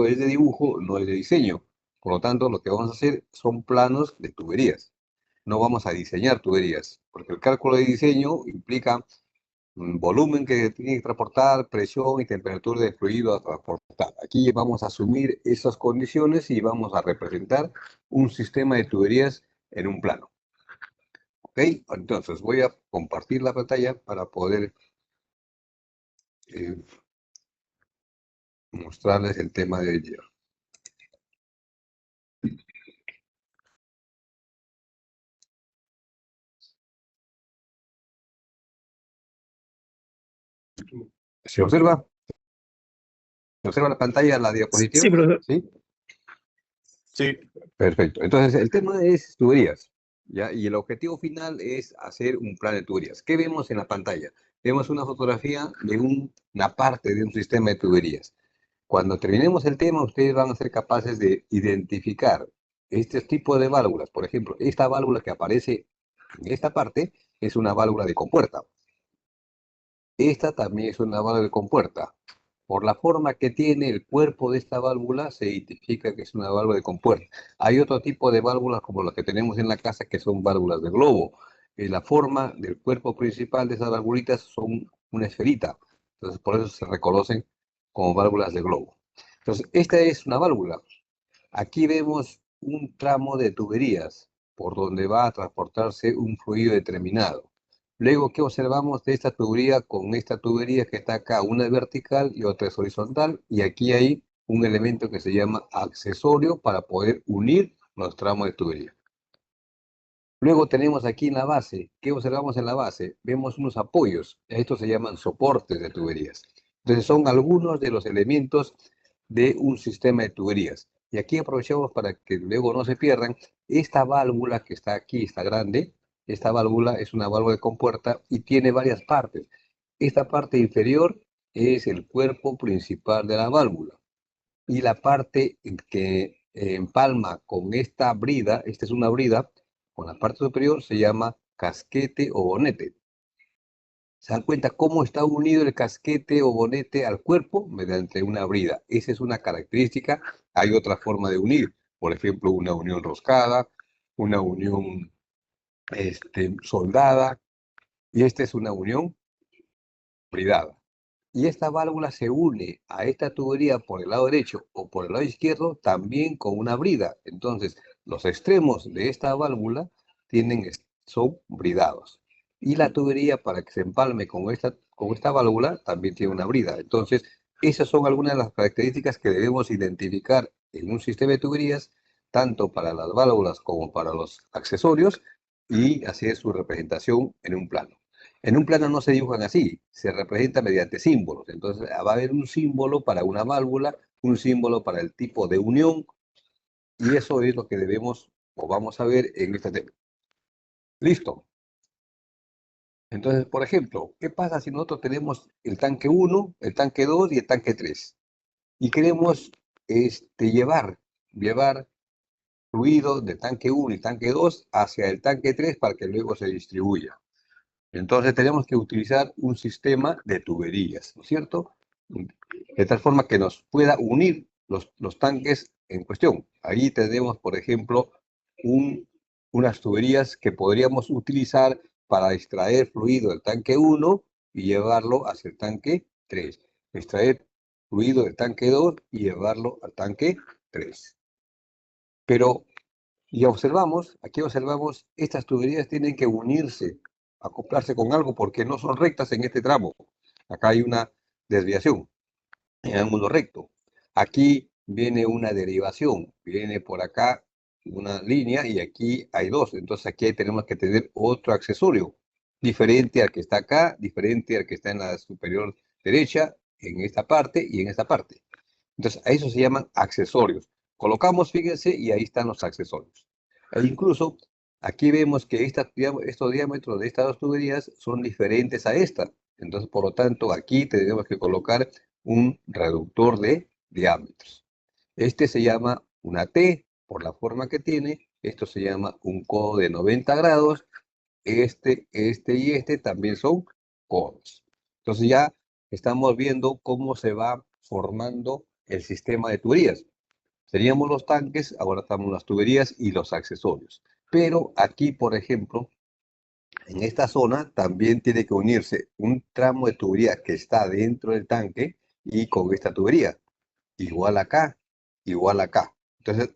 es de dibujo, no es de diseño. Por lo tanto, lo que vamos a hacer son planos de tuberías. No vamos a diseñar tuberías, porque el cálculo de diseño implica volumen que tiene que transportar, presión y temperatura del fluido a transportar. Aquí vamos a asumir esas condiciones y vamos a representar un sistema de tuberías en un plano. ¿Ok? Entonces voy a compartir la pantalla para poder eh, mostrarles el tema de hoy día. ¿Se observa? ¿Se observa la pantalla, la diapositiva? Sí, profesor. ¿Sí? Sí. Perfecto. Entonces, el tema es tuberías, ¿ya? Y el objetivo final es hacer un plan de tuberías. ¿Qué vemos en la pantalla? Vemos una fotografía de una parte de un sistema de tuberías. Cuando terminemos el tema, ustedes van a ser capaces de identificar este tipo de válvulas. Por ejemplo, esta válvula que aparece en esta parte es una válvula de compuerta. Esta también es una válvula de compuerta. Por la forma que tiene el cuerpo de esta válvula, se identifica que es una válvula de compuerta. Hay otro tipo de válvulas como las que tenemos en la casa, que son válvulas de globo. La forma del cuerpo principal de esas valvulitas son una esferita. Entonces, por eso se reconocen como válvulas de globo. Entonces, esta es una válvula. Aquí vemos un tramo de tuberías por donde va a transportarse un fluido determinado. Luego, ¿qué observamos de esta tubería con esta tubería que está acá? Una es vertical y otra es horizontal, y aquí hay un elemento que se llama accesorio para poder unir los tramos de tubería. Luego tenemos aquí en la base, ¿qué observamos en la base? Vemos unos apoyos, estos se llaman soportes de tuberías. Entonces son algunos de los elementos de un sistema de tuberías. Y aquí aprovechamos para que luego no se pierdan, esta válvula que está aquí, está grande, esta válvula es una válvula de compuerta y tiene varias partes. Esta parte inferior es el cuerpo principal de la válvula. Y la parte que empalma con esta brida, esta es una brida, con la parte superior se llama casquete o bonete. ¿Se dan cuenta cómo está unido el casquete o bonete al cuerpo? Mediante una brida. Esa es una característica. Hay otra forma de unir. Por ejemplo, una unión roscada, una unión soldada. Y esta es una unión bridada. Y esta válvula se une a esta tubería por el lado derecho o por el lado izquierdo también con una brida. Entonces, los extremos de esta válvula son bridados. Y la tubería para que se empalme con esta válvula también tiene una brida. Entonces, esas son algunas de las características que debemos identificar en un sistema de tuberías, tanto para las válvulas como para los accesorios, y hacer su representación en un plano. En un plano no se dibujan así, se representa mediante símbolos. Entonces va a haber un símbolo para una válvula, un símbolo para el tipo de unión, y eso es lo que debemos o vamos a ver en este tema. Listo. Entonces, por ejemplo, ¿qué pasa si nosotros tenemos el tanque 1, el tanque 2 y el tanque 3? Y queremos llevar fluido de tanque 1 y tanque 2 hacia el tanque 3 para que luego se distribuya. Entonces tenemos que utilizar un sistema de tuberías, ¿no es cierto? De tal forma que nos pueda unir los tanques en cuestión. Ahí tenemos, por ejemplo, unas tuberías que podríamos utilizar para extraer fluido del tanque 1 y llevarlo hacia el tanque 3. Extraer fluido del tanque 2 y llevarlo al tanque 3. Pero y aquí observamos, estas tuberías tienen que unirse, acoplarse con algo porque no son rectas en este tramo. Acá hay una desviación en ángulo recto. Aquí viene una derivación, viene por acá una línea y aquí hay dos. Entonces aquí tenemos que tener otro accesorio, diferente al que está acá, diferente al que está en la superior derecha, en esta parte y en esta parte. Entonces, a eso se llaman accesorios. Colocamos, fíjense, y ahí están los accesorios. E incluso, aquí vemos que estos diámetros de estas dos tuberías son diferentes a esta. Entonces, por lo tanto, aquí tenemos que colocar un reductor de diámetros. Este se llama una T, por la forma que tiene. Esto se llama un codo de 90 grados. Este y este también son codos. Entonces ya estamos viendo cómo se va formando el sistema de tuberías. Teníamos los tanques, ahora estamos las tuberías y los accesorios. Pero aquí, por ejemplo, en esta zona también tiene que unirse un tramo de tubería que está dentro del tanque y con esta tubería. Igual acá, igual acá. Entonces,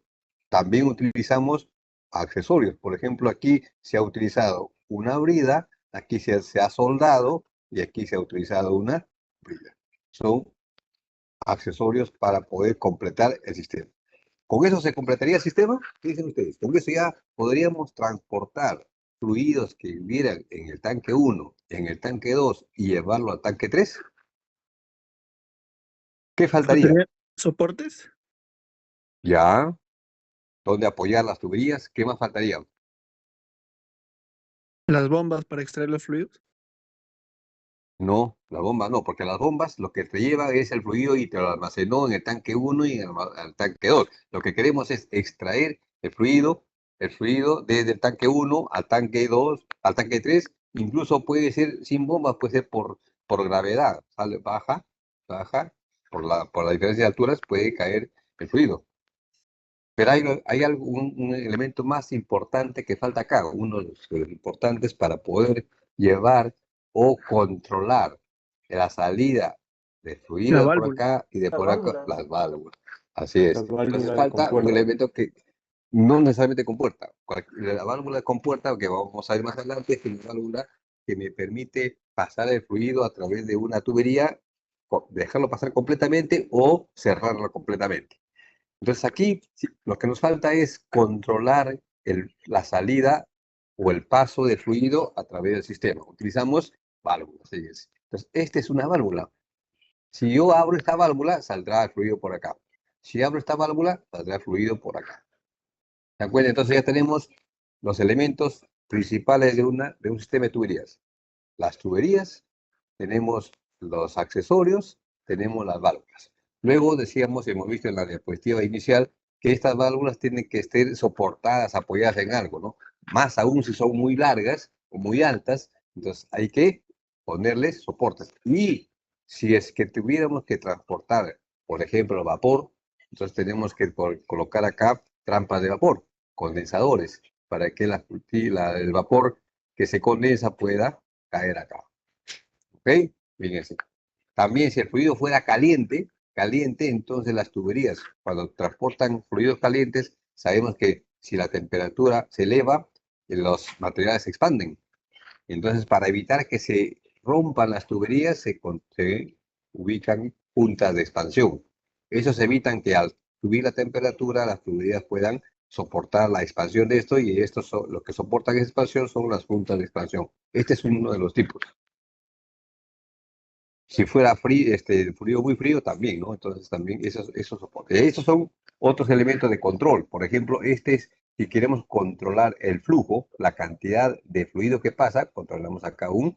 también utilizamos accesorios. Por ejemplo, aquí se ha utilizado una brida, aquí se ha soldado y aquí se ha utilizado una brida. Son accesorios para poder completar el sistema. ¿Con eso se completaría el sistema? ¿Qué dicen ustedes? Con eso ya podríamos transportar fluidos que vivieran en el tanque 1, en el tanque 2 y llevarlo al tanque 3. ¿Qué faltaría? ¿Faltarían soportes? Ya, ¿dónde apoyar las tuberías? ¿Qué más faltaría? ¿Las bombas para extraer los fluidos? No, la bomba no, porque las bombas lo que te lleva es el fluido y te lo almacenó en el tanque 1 y en el tanque 2. Lo que queremos es extraer el fluido desde el tanque 1 al tanque 2, al tanque 3. Incluso puede ser sin bombas, puede ser por gravedad. Sale, baja, por la diferencia de alturas puede caer el fluido. Pero hay un elemento más importante que falta acá, uno de los importantes para poder llevar o controlar la salida de La fluido de por válvula. acá y de Las por acá, válvulas. las válvulas. Así es. Las Entonces válvulas de falta un compuerta. elemento que no necesariamente compuerta. La válvula de compuerta, que vamos a ver más adelante, es una válvula que me permite pasar el fluido a través de una tubería, dejarlo pasar completamente o cerrarlo completamente. Entonces aquí lo que nos falta es controlar la salida o el paso de fluido a través del sistema. Utilizamos válvulas. Fíjense. Entonces, esta es una válvula. Si yo abro esta válvula, saldrá el fluido por acá. Si abro esta válvula, saldrá el fluido por acá. ¿De acuerdo? Entonces ya tenemos los elementos principales de un sistema de tuberías. Las tuberías, tenemos los accesorios, tenemos las válvulas. Luego decíamos, hemos visto en la diapositiva inicial, que estas válvulas tienen que estar soportadas, apoyadas en algo, ¿no? Más aún si son muy largas o muy altas, entonces hay que ponerles soportes. Y si es que tuviéramos que transportar, por ejemplo, vapor, entonces tenemos que colocar acá trampas de vapor, condensadores, para que el vapor que se condensa pueda caer acá. ¿Ok? Fíjense. También si el fluido fuera caliente, entonces las tuberías, cuando transportan fluidos calientes, sabemos que si la temperatura se eleva, los materiales se expanden. Entonces, para evitar que se rompan las tuberías, se ubican puntas de expansión. Esos evitan que al subir la temperatura, las tuberías puedan soportar la expansión de esto, y estos son, los que soportan esa expansión son las puntas de expansión. Este es uno de los tipos. Si fuera frío, muy frío, también, ¿no? Entonces también esos soportes. Estos son otros elementos de control. Por ejemplo, si queremos controlar el flujo, la cantidad de fluido que pasa, controlamos acá un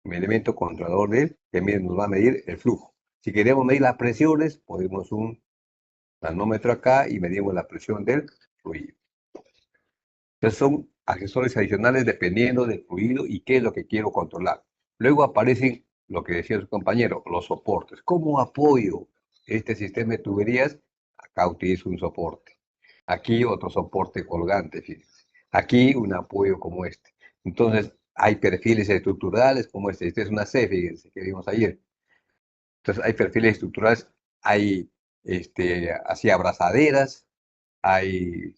elemento controlador que nos va a medir el flujo. Si queremos medir las presiones, ponemos un manómetro acá y medimos la presión del fluido. Entonces son accesorios adicionales dependiendo del fluido y qué es lo que quiero controlar. Luego aparecen lo que decía su compañero, los soportes. ¿Cómo apoyo este sistema de tuberías? Acá utilizo un soporte. Aquí otro soporte colgante, fíjense. Aquí un apoyo como este. Entonces hay perfiles estructurales como este. Este es una C, fíjense, que vimos ayer. Entonces hay perfiles estructurales, hay así abrazaderas, hay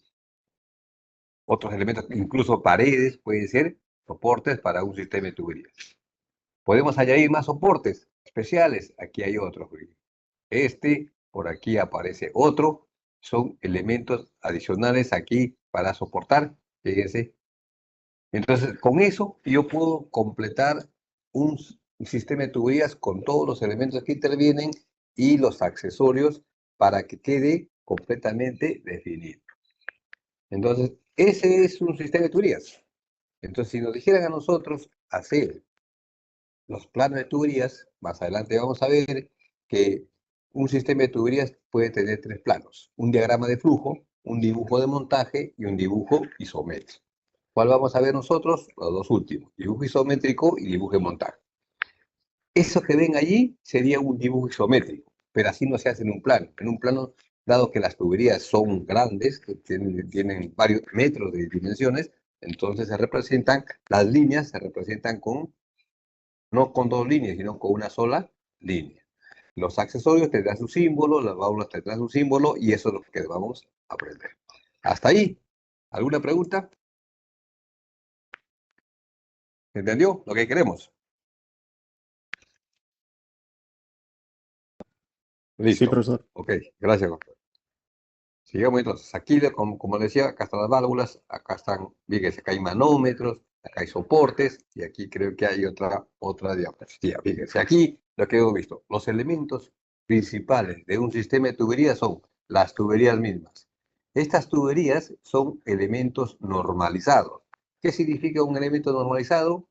otros elementos, incluso paredes, pueden ser soportes para un sistema de tuberías. Podemos añadir más soportes especiales. Aquí hay otro. Por aquí aparece otro. Son elementos adicionales aquí para soportar. Fíjense. Entonces, con eso yo puedo completar un sistema de tuberías con todos los elementos que intervienen y los accesorios para que quede completamente definido. Entonces, ese es un sistema de tuberías. Entonces, si nos dijeran a nosotros hacer los planos de tuberías, más adelante vamos a ver que un sistema de tuberías puede tener tres planos: un diagrama de flujo, un dibujo de montaje y un dibujo isométrico. ¿Cuál vamos a ver nosotros? Los dos últimos, dibujo isométrico y dibujo de montaje. Eso que ven allí sería un dibujo isométrico. pero así no se hace en un plano. En un plano, dado que las tuberías son grandes, que tienen varios metros de dimensiones, entonces las líneas se representan no con dos líneas, sino con una sola línea. Los accesorios tendrán su símbolo, las válvulas tendrán su símbolo, y eso es lo que vamos a aprender. Hasta ahí. ¿Alguna pregunta? ¿Entendió lo que queremos? Listo. Sí, profesor. Ok, gracias, doctor. Sigamos entonces. Aquí, como decía, acá están las válvulas, acá están, fíjense, acá hay manómetros, acá hay soportes, y aquí creo que hay otra diapositiva. Fíjense, aquí lo que hemos visto, los elementos principales de un sistema de tuberías son las tuberías mismas. Estas tuberías son elementos normalizados. ¿Qué significa un elemento normalizado?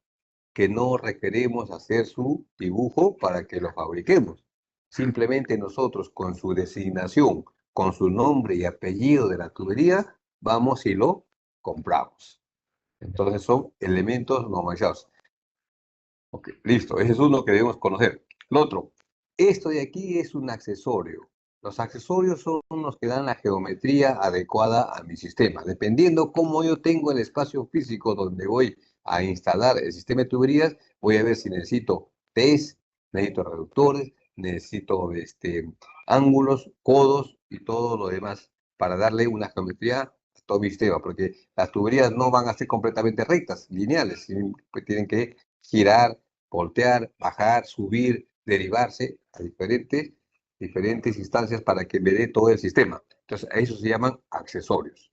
Que no requerimos hacer su dibujo para que lo fabriquemos. Simplemente nosotros con su designación, con su nombre y apellido de la tubería, vamos y lo compramos. Entonces son elementos normalizados. Ok, listo, ese es uno que debemos conocer. Lo otro, esto de aquí es un accesorio. Los accesorios son los que dan la geometría adecuada a mi sistema. Dependiendo cómo yo tengo el espacio físico donde voy a instalar el sistema de tuberías, voy a ver si necesito test, necesito reductores, necesito ángulos, codos y todo lo demás para darle una geometría a todo mi sistema, porque las tuberías no van a ser completamente rectas, lineales, tienen que girar, voltear, bajar, subir, derivarse a diferentes instancias para que me dé todo el sistema. Entonces, a eso se llaman accesorios.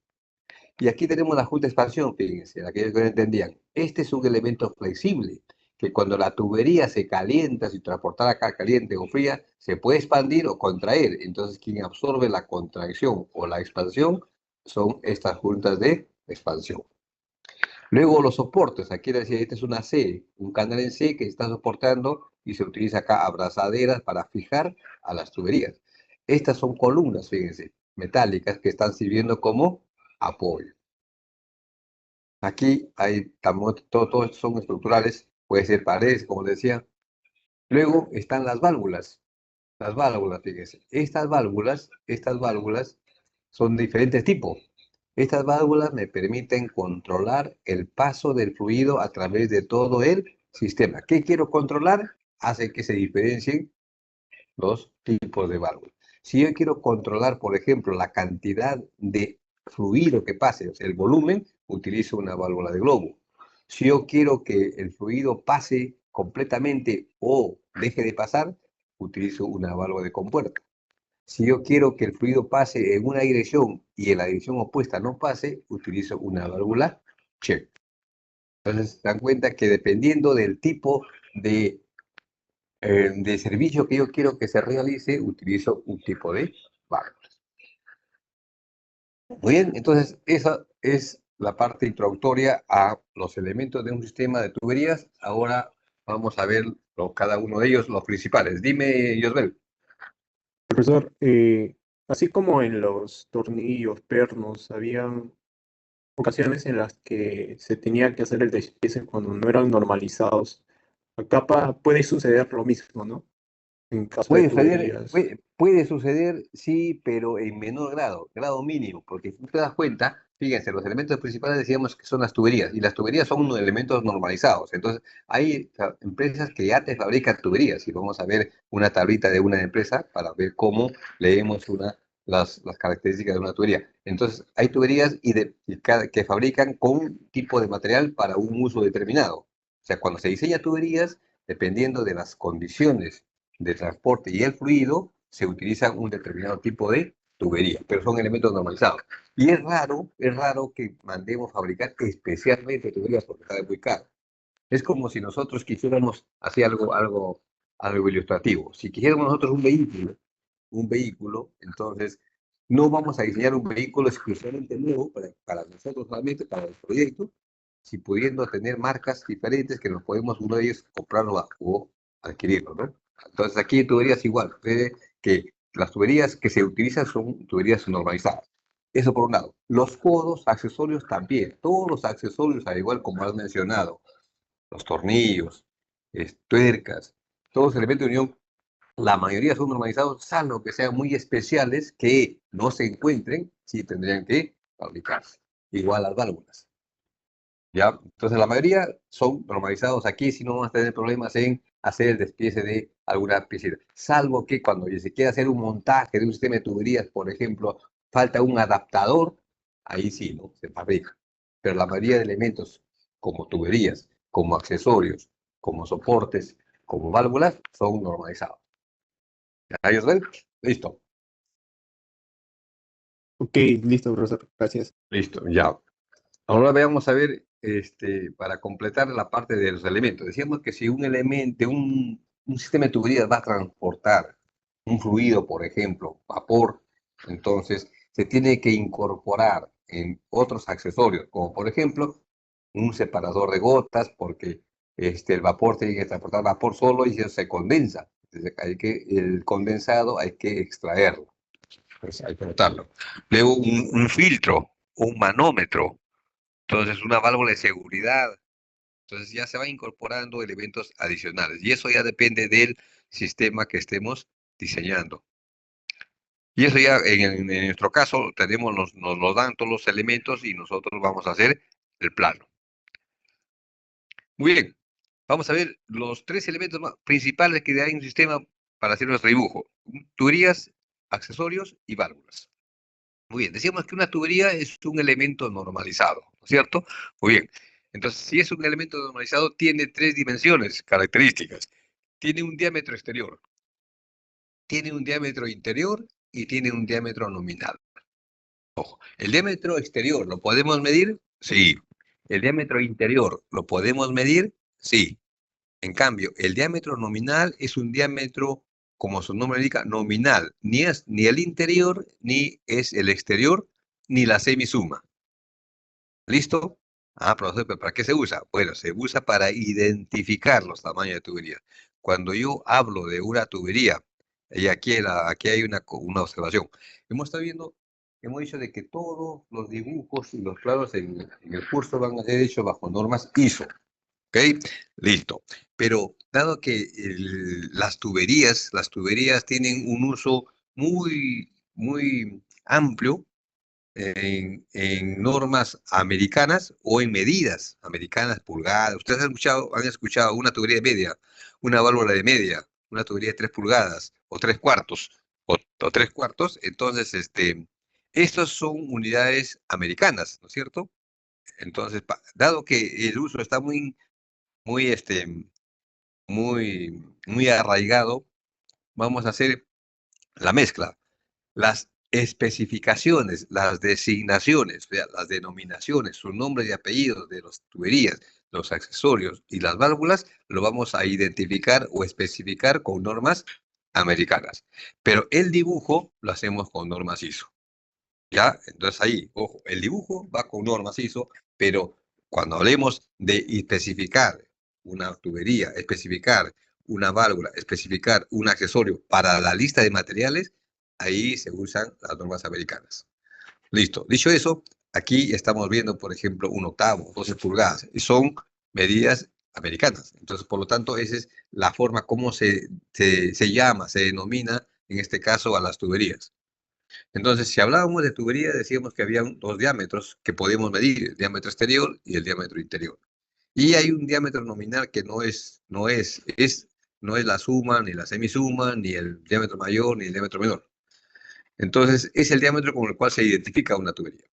Y aquí tenemos la junta de expansión, fíjense, aquellos que no entendían. Este es un elemento flexible, que cuando la tubería se calienta, si transportar acá caliente o fría, se puede expandir o contraer. Entonces, quien absorbe la contracción o la expansión son estas juntas de expansión. Luego los soportes, aquí decía, esta es una C, un canal en C que se está soportando y se utiliza acá abrazaderas para fijar a las tuberías. Estas son columnas, fíjense, metálicas que están sirviendo como apoyo. Aquí hay, todos estos son estructurales, puede ser paredes, como decía. Luego están las válvulas. Las válvulas, fíjense. Estas válvulas son de diferentes tipos. Estas válvulas me permiten controlar el paso del fluido a través de todo el sistema. ¿Qué quiero controlar? Hace que se diferencien los tipos de válvulas. Si yo quiero controlar, por ejemplo, la cantidad de fluido que pase, o sea, el volumen, utilizo una válvula de globo. Si yo quiero que el fluido pase completamente o deje de pasar, utilizo una válvula de compuerta. Si yo quiero que el fluido pase en una dirección y en la dirección opuesta no pase, utilizo una válvula check. Entonces, se dan cuenta que dependiendo del tipo de servicio que yo quiero que se realice, utilizo un tipo de válvulas. Muy bien, entonces esa es la parte introductoria a los elementos de un sistema de tuberías. Ahora vamos a ver cada uno de ellos, los principales. Dime, Yosbel. Profesor, así como en los tornillos, pernos, había ocasiones en las que se tenía que hacer el despiece cuando no eran normalizados. Acá puede suceder lo mismo, ¿no? En caso de tuberías. Puede suceder, sí, pero en menor grado mínimo, porque si tú te das cuenta, fíjense, los elementos principales decíamos que son las tuberías, y las tuberías son unos elementos normalizados. Entonces, hay empresas que ya te fabrican tuberías, y vamos a ver una tablita de una empresa para ver cómo leemos las características de una tubería. Entonces, hay tuberías que fabrican con un tipo de material para un uso determinado. O sea, cuando se diseña tuberías, dependiendo de las condiciones de transporte y el fluido, se utiliza un determinado tipo de tubería, pero son elementos normalizados. Y es raro que mandemos fabricar especialmente tuberías porque sale muy caro. Es como si nosotros quisiéramos hacer algo ilustrativo. Si quisiéramos nosotros un vehículo, entonces no vamos a diseñar un vehículo exclusivamente nuevo para nosotros solamente, para el proyecto, si pudiendo tener marcas diferentes que nos podemos uno de ellos comprarlo o adquirirlo, ¿no? Entonces aquí en tuberías igual, que las tuberías que se utilizan son tuberías normalizadas. Eso por un lado. Los codos, accesorios también. Todos los accesorios, al igual como has mencionado, los tornillos, tuercas, todos los elementos de unión La mayoría son normalizados, salvo que sean muy especiales, que no se encuentren, sí tendrían que fabricarse. Igual las válvulas. ¿Ya? Entonces, la mayoría son normalizados aquí, si no vamos a tener problemas en hacer el despiece de alguna pieza. Salvo que cuando se quiera hacer un montaje de un sistema de tuberías, por ejemplo, falta un adaptador, ahí sí, ¿no? Se fabrica. Pero la mayoría de elementos, como tuberías, como accesorios, como soportes, como válvulas, son normalizados. ¿Ya ellos ven? Listo. Ok, listo, profesor. Gracias. Listo, ya. Ahora vamos a ver, para completar la parte de los elementos. Decíamos que si un elemento, un sistema de tuberías va a transportar un fluido, por ejemplo, vapor, entonces se tiene que incorporar en otros accesorios, como por ejemplo un separador de gotas, porque el vapor tiene que transportar vapor solo y eso se condensa. Entonces, el condensado hay que extraerlo, pues hay que botarlo. Luego un filtro, un manómetro. Entonces, una válvula de seguridad. Entonces, ya se van incorporando elementos adicionales. Y eso ya depende del sistema que estemos diseñando. Y eso ya, en nuestro caso, nos dan todos los elementos y nosotros vamos a hacer el plano. Muy bien. Vamos a ver los tres elementos principales que hay en un sistema para hacer nuestro dibujo. Tuberías, accesorios y válvulas. Muy bien, decíamos que una tubería es un elemento normalizado, ¿no es cierto? Muy bien, entonces si es un elemento normalizado, tiene tres dimensiones características. Tiene un diámetro exterior, tiene un diámetro interior y tiene un diámetro nominal. Ojo, ¿el diámetro exterior lo podemos medir? Sí. ¿El diámetro interior lo podemos medir? Sí. En cambio, el diámetro nominal es un diámetro, como su nombre indica, nominal. Ni es ni el interior, ni es el exterior, ni la semisuma. ¿Listo? Ah, profesor, ¿pero para qué se usa? Bueno, se usa para identificar los tamaños de tuberías. Cuando yo hablo de una tubería, y aquí hay una observación. Hemos dicho de que todos los dibujos y los planos en el curso van a ser hechos bajo normas ISO. ¿Ok? Listo. Pero dado que las tuberías tienen un uso muy, muy amplio en normas americanas o en medidas americanas, pulgadas. Ustedes han escuchado una tubería de media, una válvula de media, una tubería de 3 pulgadas o 3 cuartos, o 3 cuartos. Entonces, estos son unidades americanas, ¿no es cierto? Entonces, dado que el uso está muy, muy arraigado, vamos a hacer la mezcla. Las especificaciones, las designaciones, o sea, las denominaciones, su nombre y apellidos de las tuberías, los accesorios y las válvulas, lo vamos a identificar o especificar con normas americanas. Pero el dibujo lo hacemos con normas ISO. ¿Ya? Entonces ahí, ojo, el dibujo va con normas ISO, pero cuando hablemos de especificar una tubería, especificar una válvula, especificar un accesorio para la lista de materiales, ahí se usan las normas americanas. Listo. Dicho eso, aquí estamos viendo, por ejemplo, 1/8, 12 pulgadas, y son medidas americanas. Entonces, por lo tanto, esa es la forma como se llama, se denomina, en este caso, a las tuberías. Entonces, si hablábamos de tubería, decíamos que había dos diámetros que podíamos medir, el diámetro exterior y el diámetro interior. Y hay un diámetro nominal que no es la suma, ni la semisuma, ni el diámetro mayor, ni el diámetro menor. Entonces, es el diámetro con el cual se identifica una tubería.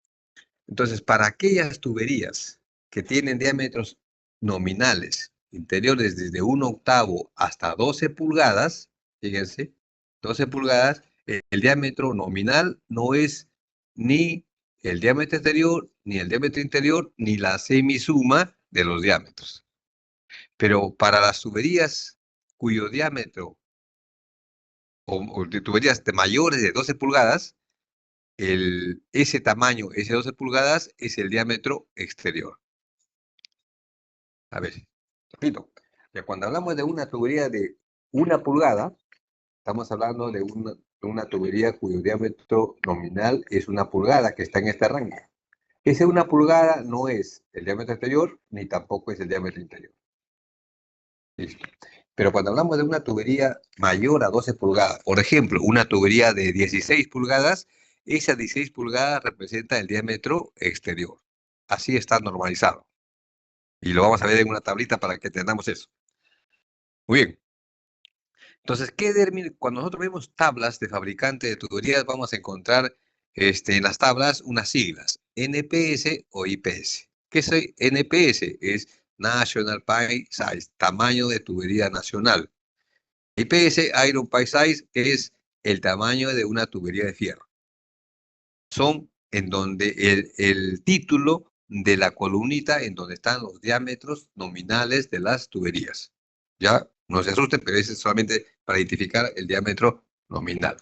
Entonces, para aquellas tuberías que tienen diámetros nominales interiores desde 1/8 hasta 12 pulgadas, fíjense, 12 pulgadas, el diámetro nominal no es ni el diámetro exterior, ni el diámetro interior, ni la semisuma de los diámetros. Pero para las tuberías cuyo diámetro, o de tuberías de mayores de 12 pulgadas, ese tamaño, ese 12 pulgadas, es el diámetro exterior. A ver, repito, que cuando hablamos de una tubería de 1 pulgada, estamos hablando de una tubería cuyo diámetro nominal es 1 pulgada, que está en este rango. Ese 1 pulgada no es el diámetro exterior, ni tampoco es el diámetro interior. Listo. Pero cuando hablamos de una tubería mayor a 12 pulgadas, por ejemplo, una tubería de 16 pulgadas, esa 16 pulgadas representa el diámetro exterior. Así está normalizado. Y lo vamos a ver en una tablita para que entendamos eso. Muy bien. Entonces, cuando nosotros vemos tablas de fabricante de tuberías, vamos a encontrar en las tablas unas siglas, NPS o IPS. ¿Qué es NPS? Es National Pipe Size, tamaño de tubería nacional. IPS, Iron Pipe Size, es el tamaño de una tubería de fierro. Son en donde el título de la columnita en donde están los diámetros nominales de las tuberías. Ya, no se asusten, pero ese es solamente para identificar el diámetro nominal.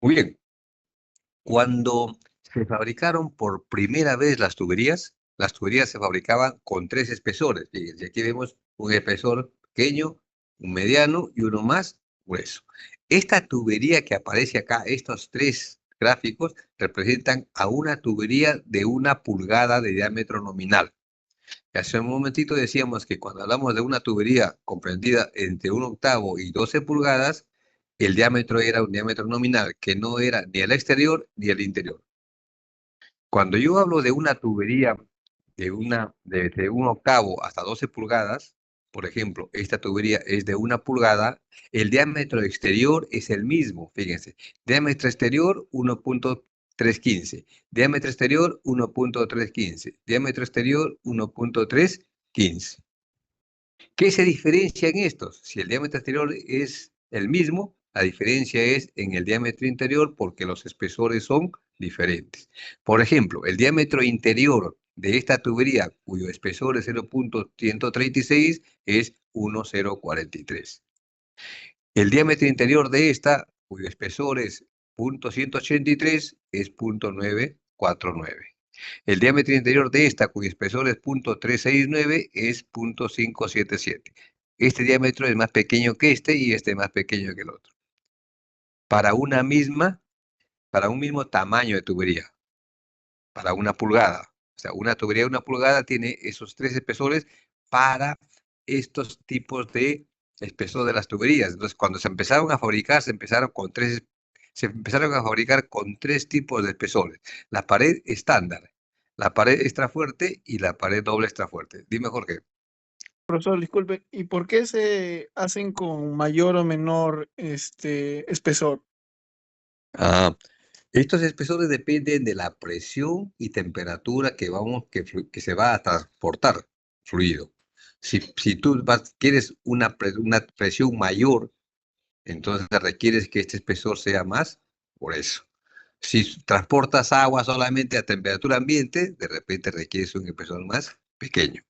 Muy bien. Cuando se fabricaron por primera vez las tuberías se fabricaban con 3 espesores. Fíjense, aquí vemos un espesor pequeño, un mediano y uno más grueso. Esta tubería que aparece acá, estos 3 gráficos, representan a una tubería de 1 pulgada de diámetro nominal. Y hace un momentito decíamos que cuando hablamos de una tubería comprendida entre 1/8 y 12 pulgadas, el diámetro era un diámetro nominal que no era ni el exterior ni el interior. Cuando yo hablo de una tubería de 1/8 hasta 12 pulgadas, por ejemplo, esta tubería es de 1 pulgada, el diámetro exterior es el mismo, fíjense. Diámetro exterior 1.315, diámetro exterior 1.315, diámetro exterior 1.315. ¿Qué se diferencia en estos? Si el diámetro exterior es el mismo, la diferencia es en el diámetro interior porque los espesores son diferentes. Por ejemplo, el diámetro interior de esta tubería, cuyo espesor es 0.136, es 1.043. El diámetro interior de esta, cuyo espesor es 0.183, es 0.949. El diámetro interior de esta, cuyo espesor es 0.369, es 0.577. Este diámetro es más pequeño que este y este es más pequeño que el otro. Para un mismo tamaño de tubería, para 1 pulgada. O sea, una tubería de 1 pulgada tiene esos 3 espesores para estos tipos de espesor de las tuberías. Entonces, cuando se empezaron a fabricar, se empezaron a fabricar con 3 tipos de espesores. La pared estándar, la pared extra fuerte y la pared doble extra fuerte. Dime, Jorge. Profesor, disculpe, ¿y por qué se hacen con mayor o menor espesor? Ah, estos espesores dependen de la presión y temperatura que se va a transportar fluido. Si tú quieres una presión mayor, entonces requieres que este espesor sea más, por eso. Si transportas agua solamente a temperatura ambiente, de repente requieres un espesor más pequeño.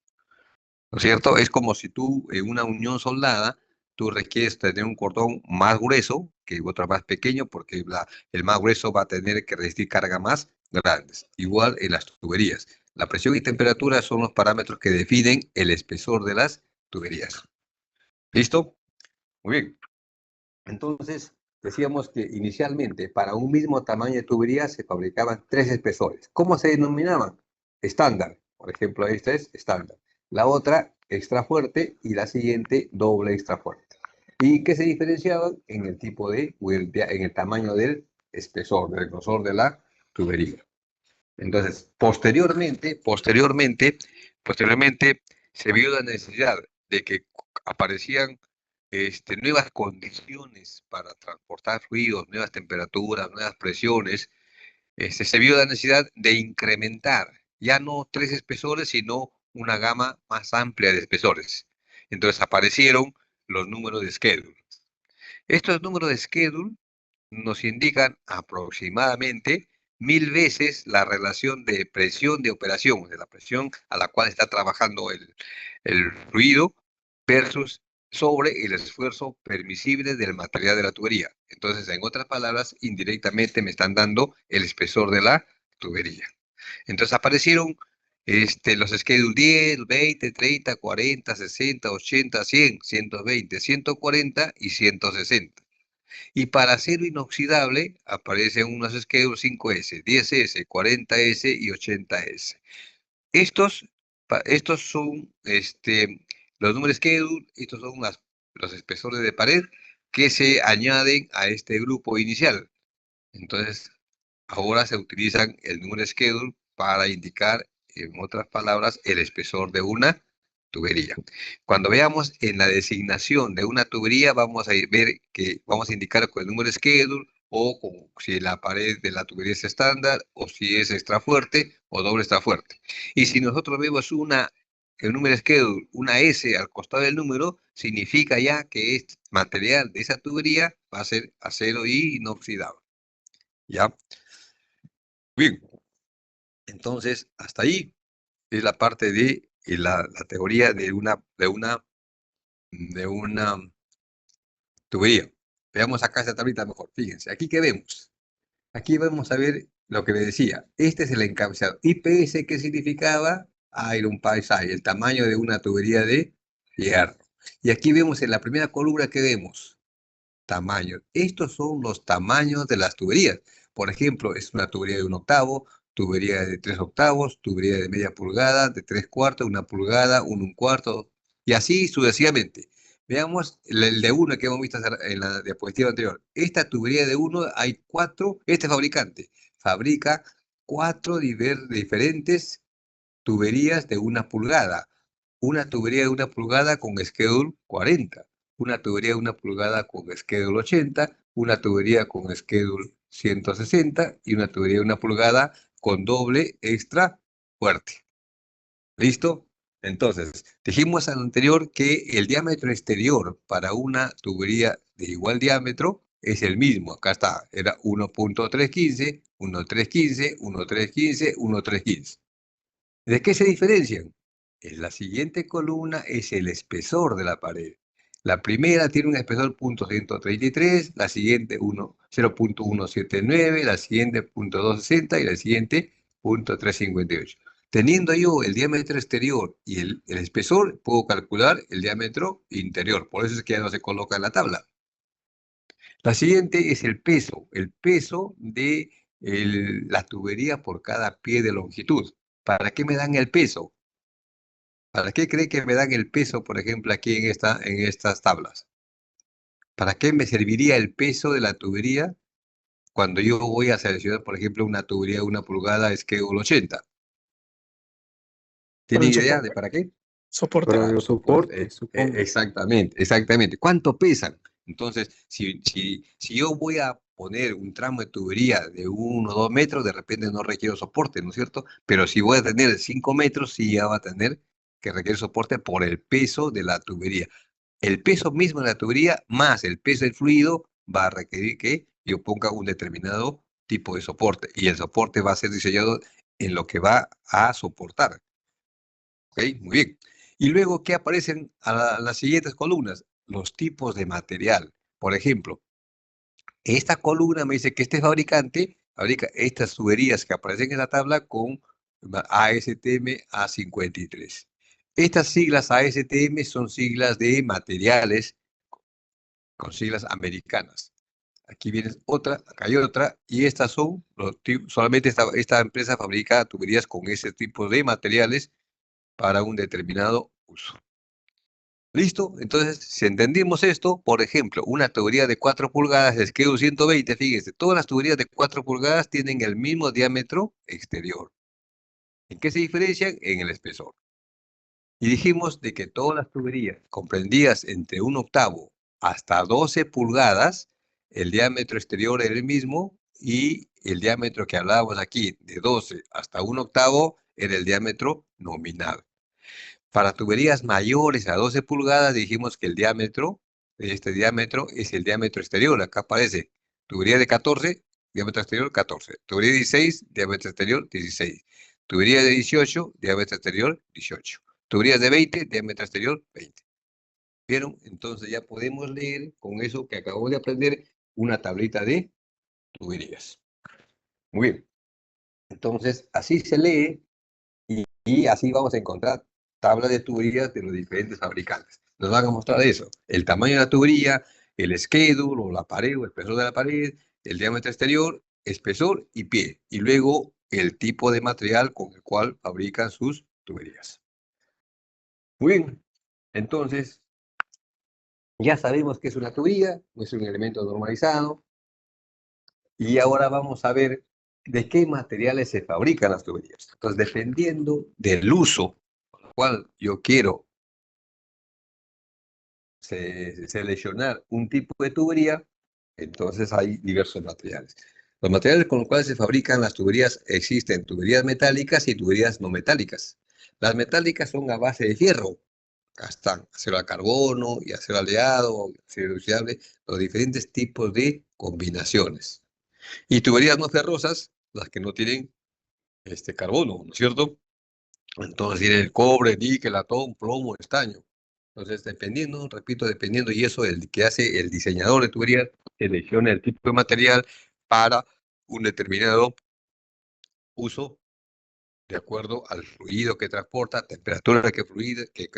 ¿No es cierto? Es como si tú en una unión soldada, tú requieres tener un cordón más grueso que otro más pequeño, porque el más grueso va a tener que resistir cargas más grandes. Igual en las tuberías. La presión y temperatura son los parámetros que definen el espesor de las tuberías. ¿Listo? Muy bien. Entonces, decíamos que inicialmente para un mismo tamaño de tubería se fabricaban 3 espesores. ¿Cómo se denominaban? Estándar. Por ejemplo, esta es estándar. La otra, extra fuerte, y la siguiente, doble extra fuerte. ¿Y qué se diferenciaban? En el tipo en el tamaño del espesor, del grosor de la tubería. Entonces, posteriormente se vio la necesidad de que aparecían nuevas condiciones para transportar fluidos, nuevas temperaturas, nuevas presiones. Se vio la necesidad de incrementar ya no 3 espesores, sino una gama más amplia de espesores. Entonces aparecieron los números de schedule. Estos números de schedule nos indican aproximadamente 1000 veces la relación de presión de operación, de la presión a la cual está trabajando el fluido versus sobre el esfuerzo permisible del material de la tubería. Entonces, en otras palabras, indirectamente me están dando el espesor de la tubería. Entonces aparecieron los schedule 10, 20, 30, 40, 60, 80, 100, 120, 140 y 160. Y para acero inoxidable aparecen unos schedule 5S, 10S, 40S y 80S. Estos son los números schedule, estos son los espesores de pared que se añaden a este grupo inicial. Entonces, ahora se utilizan el número schedule para indicar, en otras palabras, el espesor de una tubería. Cuando veamos en la designación de una tubería, vamos a ver que vamos a indicar con el número schedule o con, si la pared de la tubería es estándar o si es extra fuerte o doble extra fuerte. Y si nosotros vemos el número schedule, una S al costado del número, significa ya que este material de esa tubería va a ser acero inoxidable. ¿Ya? Bien, entonces hasta ahí es la parte de la teoría de una tubería. Veamos acá esta tablita mejor. Fíjense, aquí que vemos. Aquí vamos a ver lo que le decía. Este es el encabezado. IPS, ¿qué significaba? Iron Pipe Size, el tamaño de una tubería de hierro. Y aquí vemos en la primera columna que vemos tamaños. Estos son los tamaños de las tuberías. Por ejemplo, es una tubería de 1/8, tubería de 3/8, tubería de media pulgada, de 3/4, 1 pulgada, 1/4, y así sucesivamente. Veamos el de 1 que hemos visto en la diapositiva anterior. Esta tubería de 1 hay 4, este fabricante fabrica 4 diferentes tuberías de 1 pulgada. Una tubería de 1 pulgada con schedule 40, una tubería de 1 pulgada con schedule 80, una tubería con schedule 160 y una tubería de 1 pulgada con doble extra fuerte. ¿Listo? Entonces, dijimos al anterior que el diámetro exterior para una tubería de igual diámetro es el mismo. Acá está, era 1.315, 1.315, 1.315, 1.315. ¿De qué se diferencian? En la siguiente columna es el espesor de la pared. La primera tiene un espesor .133, la siguiente 0.179, la siguiente .260 y la siguiente .358. Teniendo yo el diámetro exterior y el espesor, puedo calcular el diámetro interior. Por eso es que ya no se coloca en la tabla. La siguiente es el peso de la tubería por cada pie de longitud. ¿Para qué me dan el peso? ¿Para qué cree que me dan el peso, por ejemplo, aquí en estas tablas? ¿Para qué me serviría el peso de la tubería cuando yo voy a seleccionar, por ejemplo, una tubería de 1 pulgada schedule 80? Por ¿Tienen el idea de soporte. para qué? Soporte. Para los soportes, supongo. Exactamente. ¿Cuánto pesan? Entonces, si yo voy a poner un tramo de tubería de 1 o 2 metros, de repente no requiero soporte, ¿no es cierto? Pero si voy a tener 5 metros, sí ya va a tener que requerir soporte por el peso de la tubería. El peso mismo de la tubería más el peso del fluido va a requerir que yo ponga un determinado tipo de soporte. Y el soporte va a ser diseñado en lo que va a soportar. ¿Ok? Muy bien. Y luego, ¿qué aparecen a las siguientes columnas? Los tipos de material. Por ejemplo, esta columna me dice que este fabricante fabrica estas tuberías que aparecen en la tabla con ASTM A53. Estas siglas ASTM son siglas de materiales con siglas americanas. Aquí viene otra, acá hay otra, y estas son, solamente esta empresa fabrica tuberías con ese tipo de materiales para un determinado uso. ¿Listo? Entonces, si entendimos esto, por ejemplo, una tubería de 4 pulgadas de schedule 120, fíjense, todas las tuberías de 4 pulgadas tienen el mismo diámetro exterior. ¿En qué se diferencian? En el espesor. Y dijimos de que todas las tuberías comprendidas entre 1/8 hasta 12 pulgadas, el diámetro exterior era el mismo y el diámetro que hablábamos aquí de 12 hasta 1/8 era el diámetro nominal. Para tuberías mayores a 12 pulgadas dijimos que el diámetro de este diámetro es el diámetro exterior. Acá aparece tubería de 14, diámetro exterior 14. Tubería de 16, diámetro exterior 16. Tubería de 18, diámetro exterior 18. Tuberías de 20, diámetro exterior 20. ¿Vieron? Entonces ya podemos leer con eso que acabamos de aprender una tablita de tuberías. Muy bien. Entonces así se lee y así vamos a encontrar tablas de tuberías de los diferentes fabricantes. Nos van a mostrar eso, el tamaño de la tubería, el schedule o la pared o el espesor de la pared, el diámetro exterior, espesor y pie. Y luego el tipo de material con el cual fabrican sus tuberías. Muy bien, entonces Ya sabemos que es una tubería, es un elemento normalizado, y ahora vamos a ver de qué materiales se fabrican las tuberías. Entonces, dependiendo del uso por el cual yo quiero seleccionar un tipo de tubería, entonces hay diversos materiales. Los materiales con los cuales se fabrican las tuberías existen tuberías metálicas y tuberías no metálicas. Las metálicas son a base de fierro. Acá están acero al carbono y acero aleado, acero inoxidable, los diferentes tipos de combinaciones. Y tuberías no ferrosas, las que no tienen carbono, ¿no es cierto? Entonces tiene el cobre, níquel, latón, plomo, estaño. Entonces, dependiendo, repito, dependiendo, y eso el que hace el diseñador de tubería, selecciona el tipo de material para un determinado uso de acuerdo al fluido que transporta, temperatura que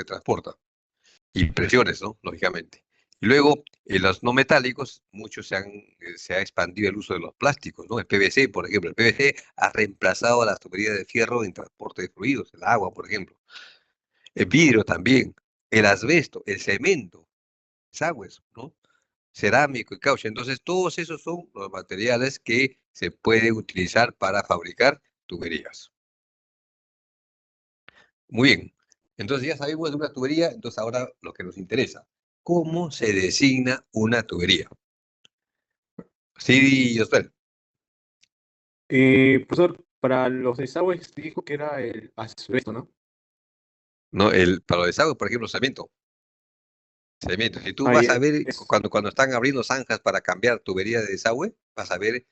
transporta y presiones, ¿no? Lógicamente. Y luego, en los no metálicos, se ha expandido el uso de los plásticos, ¿no? El PVC, por ejemplo. El PVC ha reemplazado a las tuberías de fierro en transporte de fluidos, el agua, por ejemplo. El vidrio también, el asbesto, el cemento, desagües, ¿no? Cerámico y caucho. Entonces, todos esos son los materiales que se pueden utilizar para fabricar tuberías. Muy bien. Entonces, ya sabemos de una tubería, entonces ahora lo que nos interesa, ¿cómo se designa una tubería? Sí, José. Profesor, para los desagües dijo que era el asbesto, ¿no? No, para los desagües, por ejemplo, cemento. Cemento. Si tú Ahí vas a ver, es. cuando están abriendo zanjas para cambiar tuberías de desagüe, vas a ver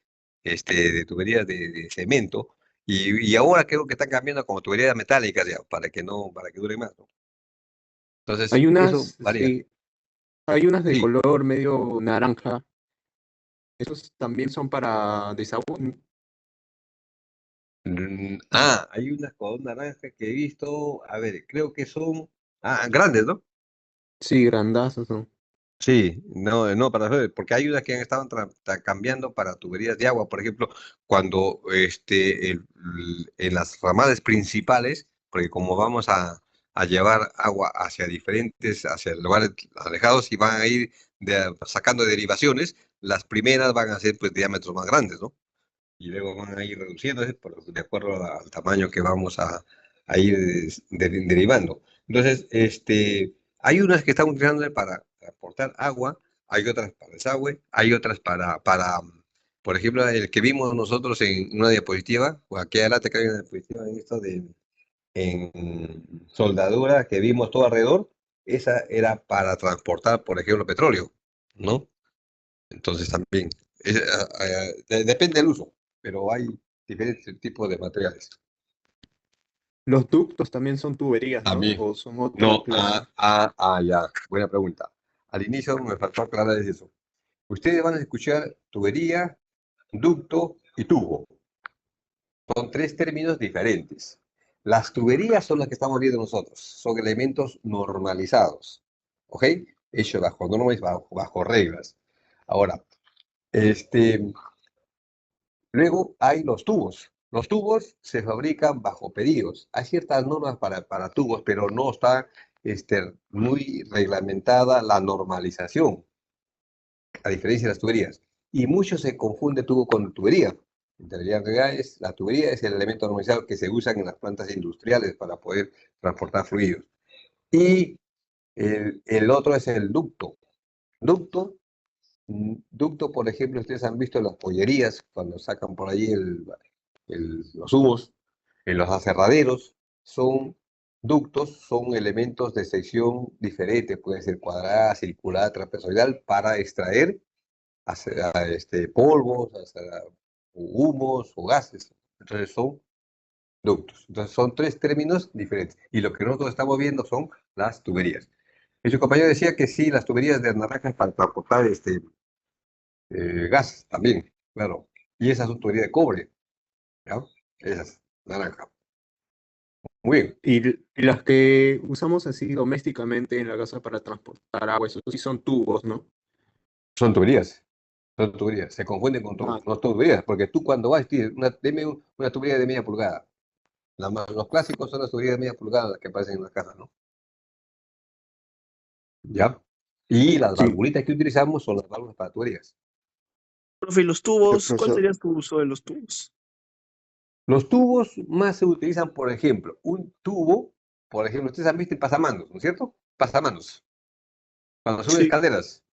de tuberías de cemento. Y ahora creo que están cambiando como tuberías metálicas ya, para que dure más, ¿no? Entonces, Hay eso unas, varía. sí, hay unas de Sí. color medio naranja. Esos también son para desagüe. Hay unas con naranja que he visto, a ver, creo que son grandes, ¿no? Sí, grandazos son. Sí, no, no, porque hay unas que han estado cambiando para tuberías de agua, por ejemplo, cuando en las ramales principales, porque como vamos a llevar agua hacia lugares alejados y van a ir sacando derivaciones, las primeras van a ser pues diámetros más grandes, ¿no? Y luego van a ir reduciéndose de acuerdo al tamaño que vamos a ir derivando. Entonces, hay unas que están utilizando para transportar agua, hay otras para desagüe, hay otras por ejemplo, el que vimos nosotros en una diapositiva, o aquí adelante que hay una diapositiva en esto en soldadura que vimos todo alrededor, esa era para transportar, por ejemplo, petróleo, ¿no? Entonces también, depende del uso, pero hay diferentes tipos de materiales. Los ductos también son tuberías, ¿no? También. O son otra No, clase. ya, buena pregunta. Al inicio me faltó aclarar eso. Ustedes van a escuchar tubería, ducto y tubo. Son tres términos diferentes. Las tuberías son las que estamos viendo nosotros, son elementos normalizados, ¿ok? Hechos bajo normas, bajo reglas. Ahora, este, luego hay los tubos. Los tubos se fabrican bajo pedidos. Hay ciertas normas para tubos, pero no está muy reglamentada la normalización, a diferencia de las tuberías. Y mucho se confunde tubo con tubería. En realidad, la tubería es el elemento normalizado que se usa en las plantas industriales para poder transportar fluidos. Y el otro es el ducto. Ducto Ducto, por ejemplo, ustedes han visto en las pollerías, cuando sacan por ahí los humos, en los aserraderos, son ductos, son elementos de sección diferentes, pueden ser cuadrada, circular, trapezoidal, para extraer polvos, humos o gases. Entonces son ductos. Entonces son tres términos diferentes. Y lo que nosotros estamos viendo son las tuberías. Y su compañero decía que sí, las tuberías de naranjas para transportar gas también, claro. Y esa es una tubería de cobre, ¿ya? Esas, naranja. Muy bien. Y las que usamos así domésticamente en la casa para transportar agua, eso sí son tubos, ¿no? Son tuberías. Son tuberías. Se confunden con Ah, tubos. No son tuberías, porque tú cuando vas, tienes deme una tubería de media pulgada. Los clásicos son las tuberías de media pulgada las que aparecen en las casas, ¿no? ¿Ya? Y las Sí, valvulitas que utilizamos son las válvulas para tuberías. Profe, ¿y los tubos? ¿Cuál profesor. sería su uso de los tubos? Los tubos más se utilizan, por ejemplo, un tubo, por ejemplo, ustedes han visto el pasamanos, ¿no es cierto? Pasamanos. Cuando suben Sí. escaleras,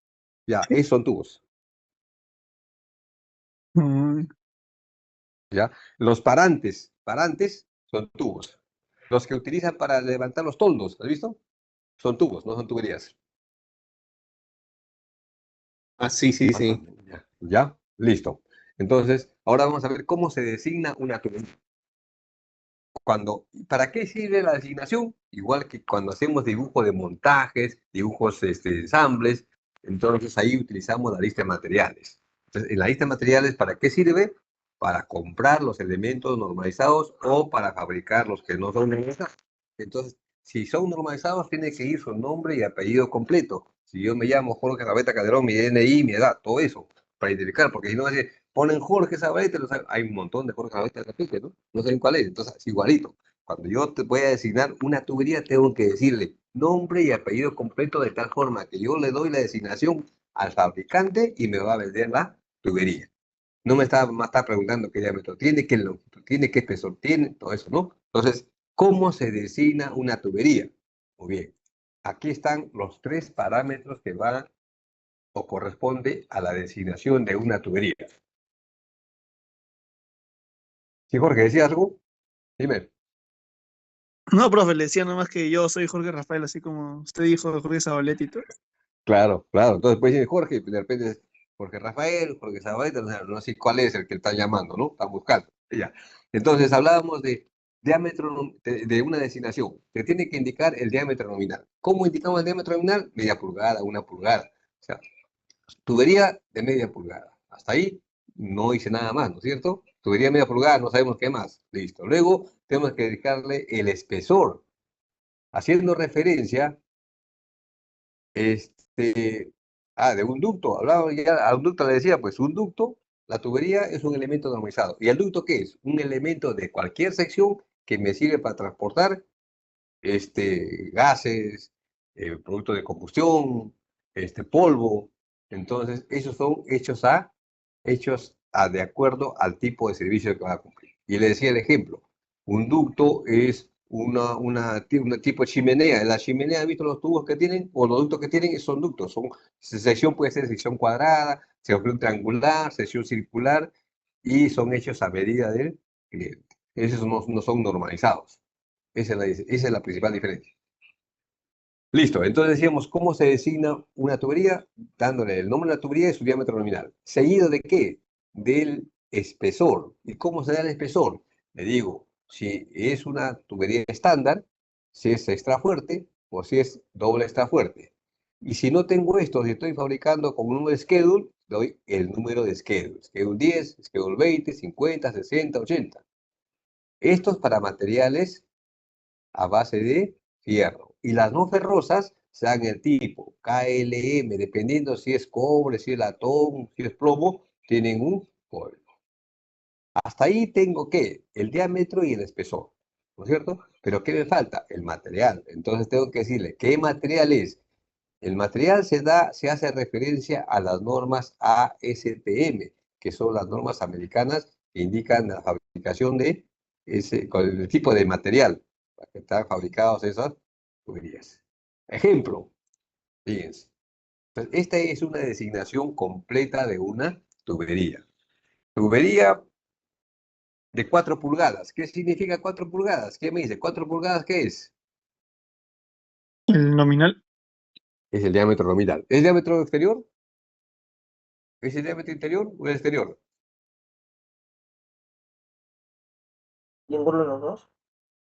ya, Sí. esos son tubos, Mm, ¿ya? Los parantes son tubos. Los que utilizan para levantar los toldos, ¿has visto? Son tubos, no son tuberías. Ah, sí, sí, Más o sí. menos, ya, ya, listo. Entonces, ahora vamos a ver cómo se designa una tubería. ¿Para qué sirve la designación? Igual que cuando hacemos dibujo de montajes, dibujos, ensambles, entonces ahí utilizamos la lista de materiales. Entonces, en la lista de materiales, ¿para qué sirve? Para comprar los elementos normalizados o para fabricar los que no son normalizados. Entonces, si son normalizados, tiene que ir su nombre y apellido completo. Si yo me llamo Jorge Gaveta Calderón, mi DNI, mi edad, todo eso, para identificar, porque si no, ponen Jorge Zabaleta, hay un montón de Jorge Zabaleta de repente, ¿no? No saben cuál es, entonces es igualito. Cuando yo te voy a designar una tubería, tengo que decirle nombre y apellido completo de tal forma que yo le doy la designación al fabricante y me va a vender la tubería. No me está preguntando qué diámetro tiene, qué longitud tiene, qué espesor tiene, todo eso, ¿no? Entonces, ¿cómo se designa una tubería? Muy bien, aquí están los tres parámetros que van o corresponde a la designación de una tubería. Sí, Jorge, ¿decías algo? Dime. No, profe, le decía nomás que yo soy Jorge Rafael, así como usted dijo, Jorge Zabaleta y todo. Claro, claro. Entonces, pues dice Jorge, de repente es Jorge Rafael, Jorge Zabaleta, no sé cuál es el que están llamando, ¿no? Están buscando. Ya. Entonces, hablábamos de diámetro de una designación. Se tiene que indicar el diámetro nominal. ¿Cómo indicamos el diámetro nominal? Media pulgada, una pulgada. O sea, tubería de media pulgada. Hasta ahí no hice nada más, ¿no es cierto? Tubería de media pulgada, no sabemos qué más. Listo. Luego tenemos que indicarle el espesor, haciendo referencia este, de un ducto, hablaba ya, a un ducto le decía, pues un ducto, la tubería es un elemento normalizado. ¿Y el ducto qué es? Un elemento de cualquier sección que me sirve para transportar gases, productos de combustión, polvo. Entonces, esos son hechos de acuerdo al tipo de servicio que va a cumplir. Y le decía el ejemplo, un ducto es un tipo de chimenea. En la chimenea, ¿has visto los tubos que tienen? O los ductos que tienen son ductos. Sección puede ser sección cuadrada, sección triangular, sección circular, y son hechos a medida del cliente. Esos no son normalizados. Esa es la principal diferencia. Listo, entonces decíamos, ¿cómo se designa una tubería? Dándole el nombre de la tubería y su diámetro nominal. ¿Seguido de qué? Del espesor. ¿Y cómo se da el espesor? Le digo, si es una tubería estándar, si es extra fuerte o si es doble extra fuerte. Y si no tengo esto, si estoy fabricando con un número de schedule, doy el número de schedule. Schedule 10, schedule 20, 50, 60, 80. Estos para materiales a base de fierro. Y las no ferrosas se dan el tipo KLM, dependiendo si es cobre, si es latón, si es plomo, tienen un código. Hasta ahí tengo que el diámetro y el espesor, ¿no es cierto? Pero ¿qué me falta? El material. Entonces tengo que decirle, ¿qué material es? El material se hace referencia a las normas ASTM, que son las normas americanas que indican la fabricación de con el tipo de material para que están fabricados esas tuberías. Ejemplo, fíjense. Entonces, esta es una designación completa de una tubería. Tubería de 4 pulgadas. ¿Qué significa 4 pulgadas? ¿Qué me dice? ¿4 pulgadas qué es? El nominal. Es el diámetro nominal. ¿Es el diámetro exterior? ¿Es el diámetro interior o el exterior? Ninguno de los dos.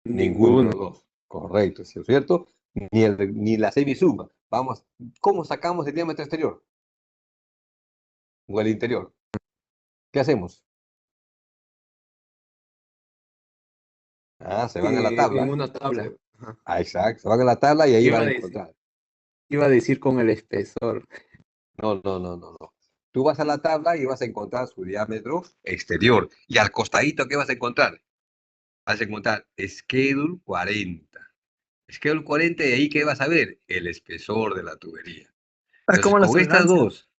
Ninguno de Ninguno. los dos. Correcto, ¿sí es cierto? Ni la semisuma. Vamos, ¿cómo sacamos el diámetro exterior? O el interior. ¿Qué hacemos? Se van a la En tabla. una tabla. Ajá. Exacto, se van a la tabla y ahí Iba van a a decir, encontrar. iba a decir con el espesor. No, no, no, no, no. Tú vas a la tabla y vas a encontrar su diámetro exterior. Y al costadito, ¿qué vas a encontrar? Vas a encontrar Schedule 40. Schedule 40, y ahí, ¿qué vas a ver? El espesor de la tubería. Es Entonces, como la con estas tolerancia. dos,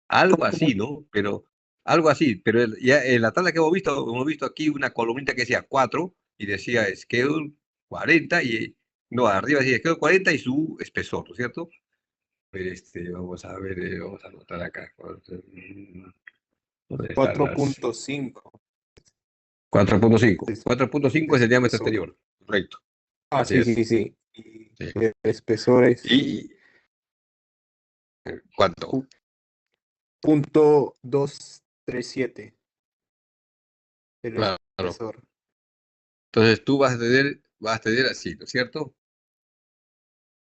algo Como- así, ¿no? Pero algo así, pero ya en la tabla que hemos visto aquí una columnita que decía 4 y decía schedule 40 y no, arriba decía schedule 40 y su espesor, ¿no es cierto? Pero vamos a ver, vamos a anotar acá. ¿Dónde están las 4.5 4.5? de 4.5 es el diámetro espesor. exterior, correcto. Ah, Así sí, es. sí, sí. Y Sí. el espesor es ¿Y cuánto? .237 el Claro. espesor. Entonces tú vas a tener así, ¿no es cierto?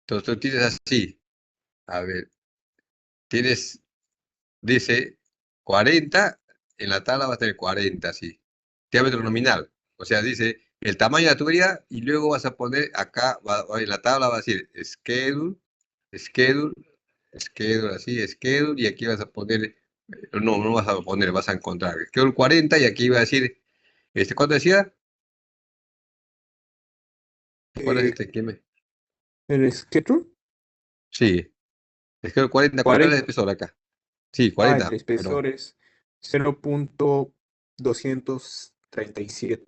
Entonces tú tienes así. A ver, tienes, dice 40, en la tabla va a tener 40, así. Diámetro nominal. O sea, dice el tamaño de la tubería y luego vas a poner acá, en la tabla va a decir schedule, schedule, schedule, así, schedule, y aquí vas a poner, no vas a poner, vas a encontrar schedule 40 y aquí va a decir, ¿cuánto decía? ¿Cuál es Eh, ¿Qué el schedule, Sí, schedule 40, ¿cuál es el 40. espesor acá? Sí, El 40, perdón. espesor es 0.237.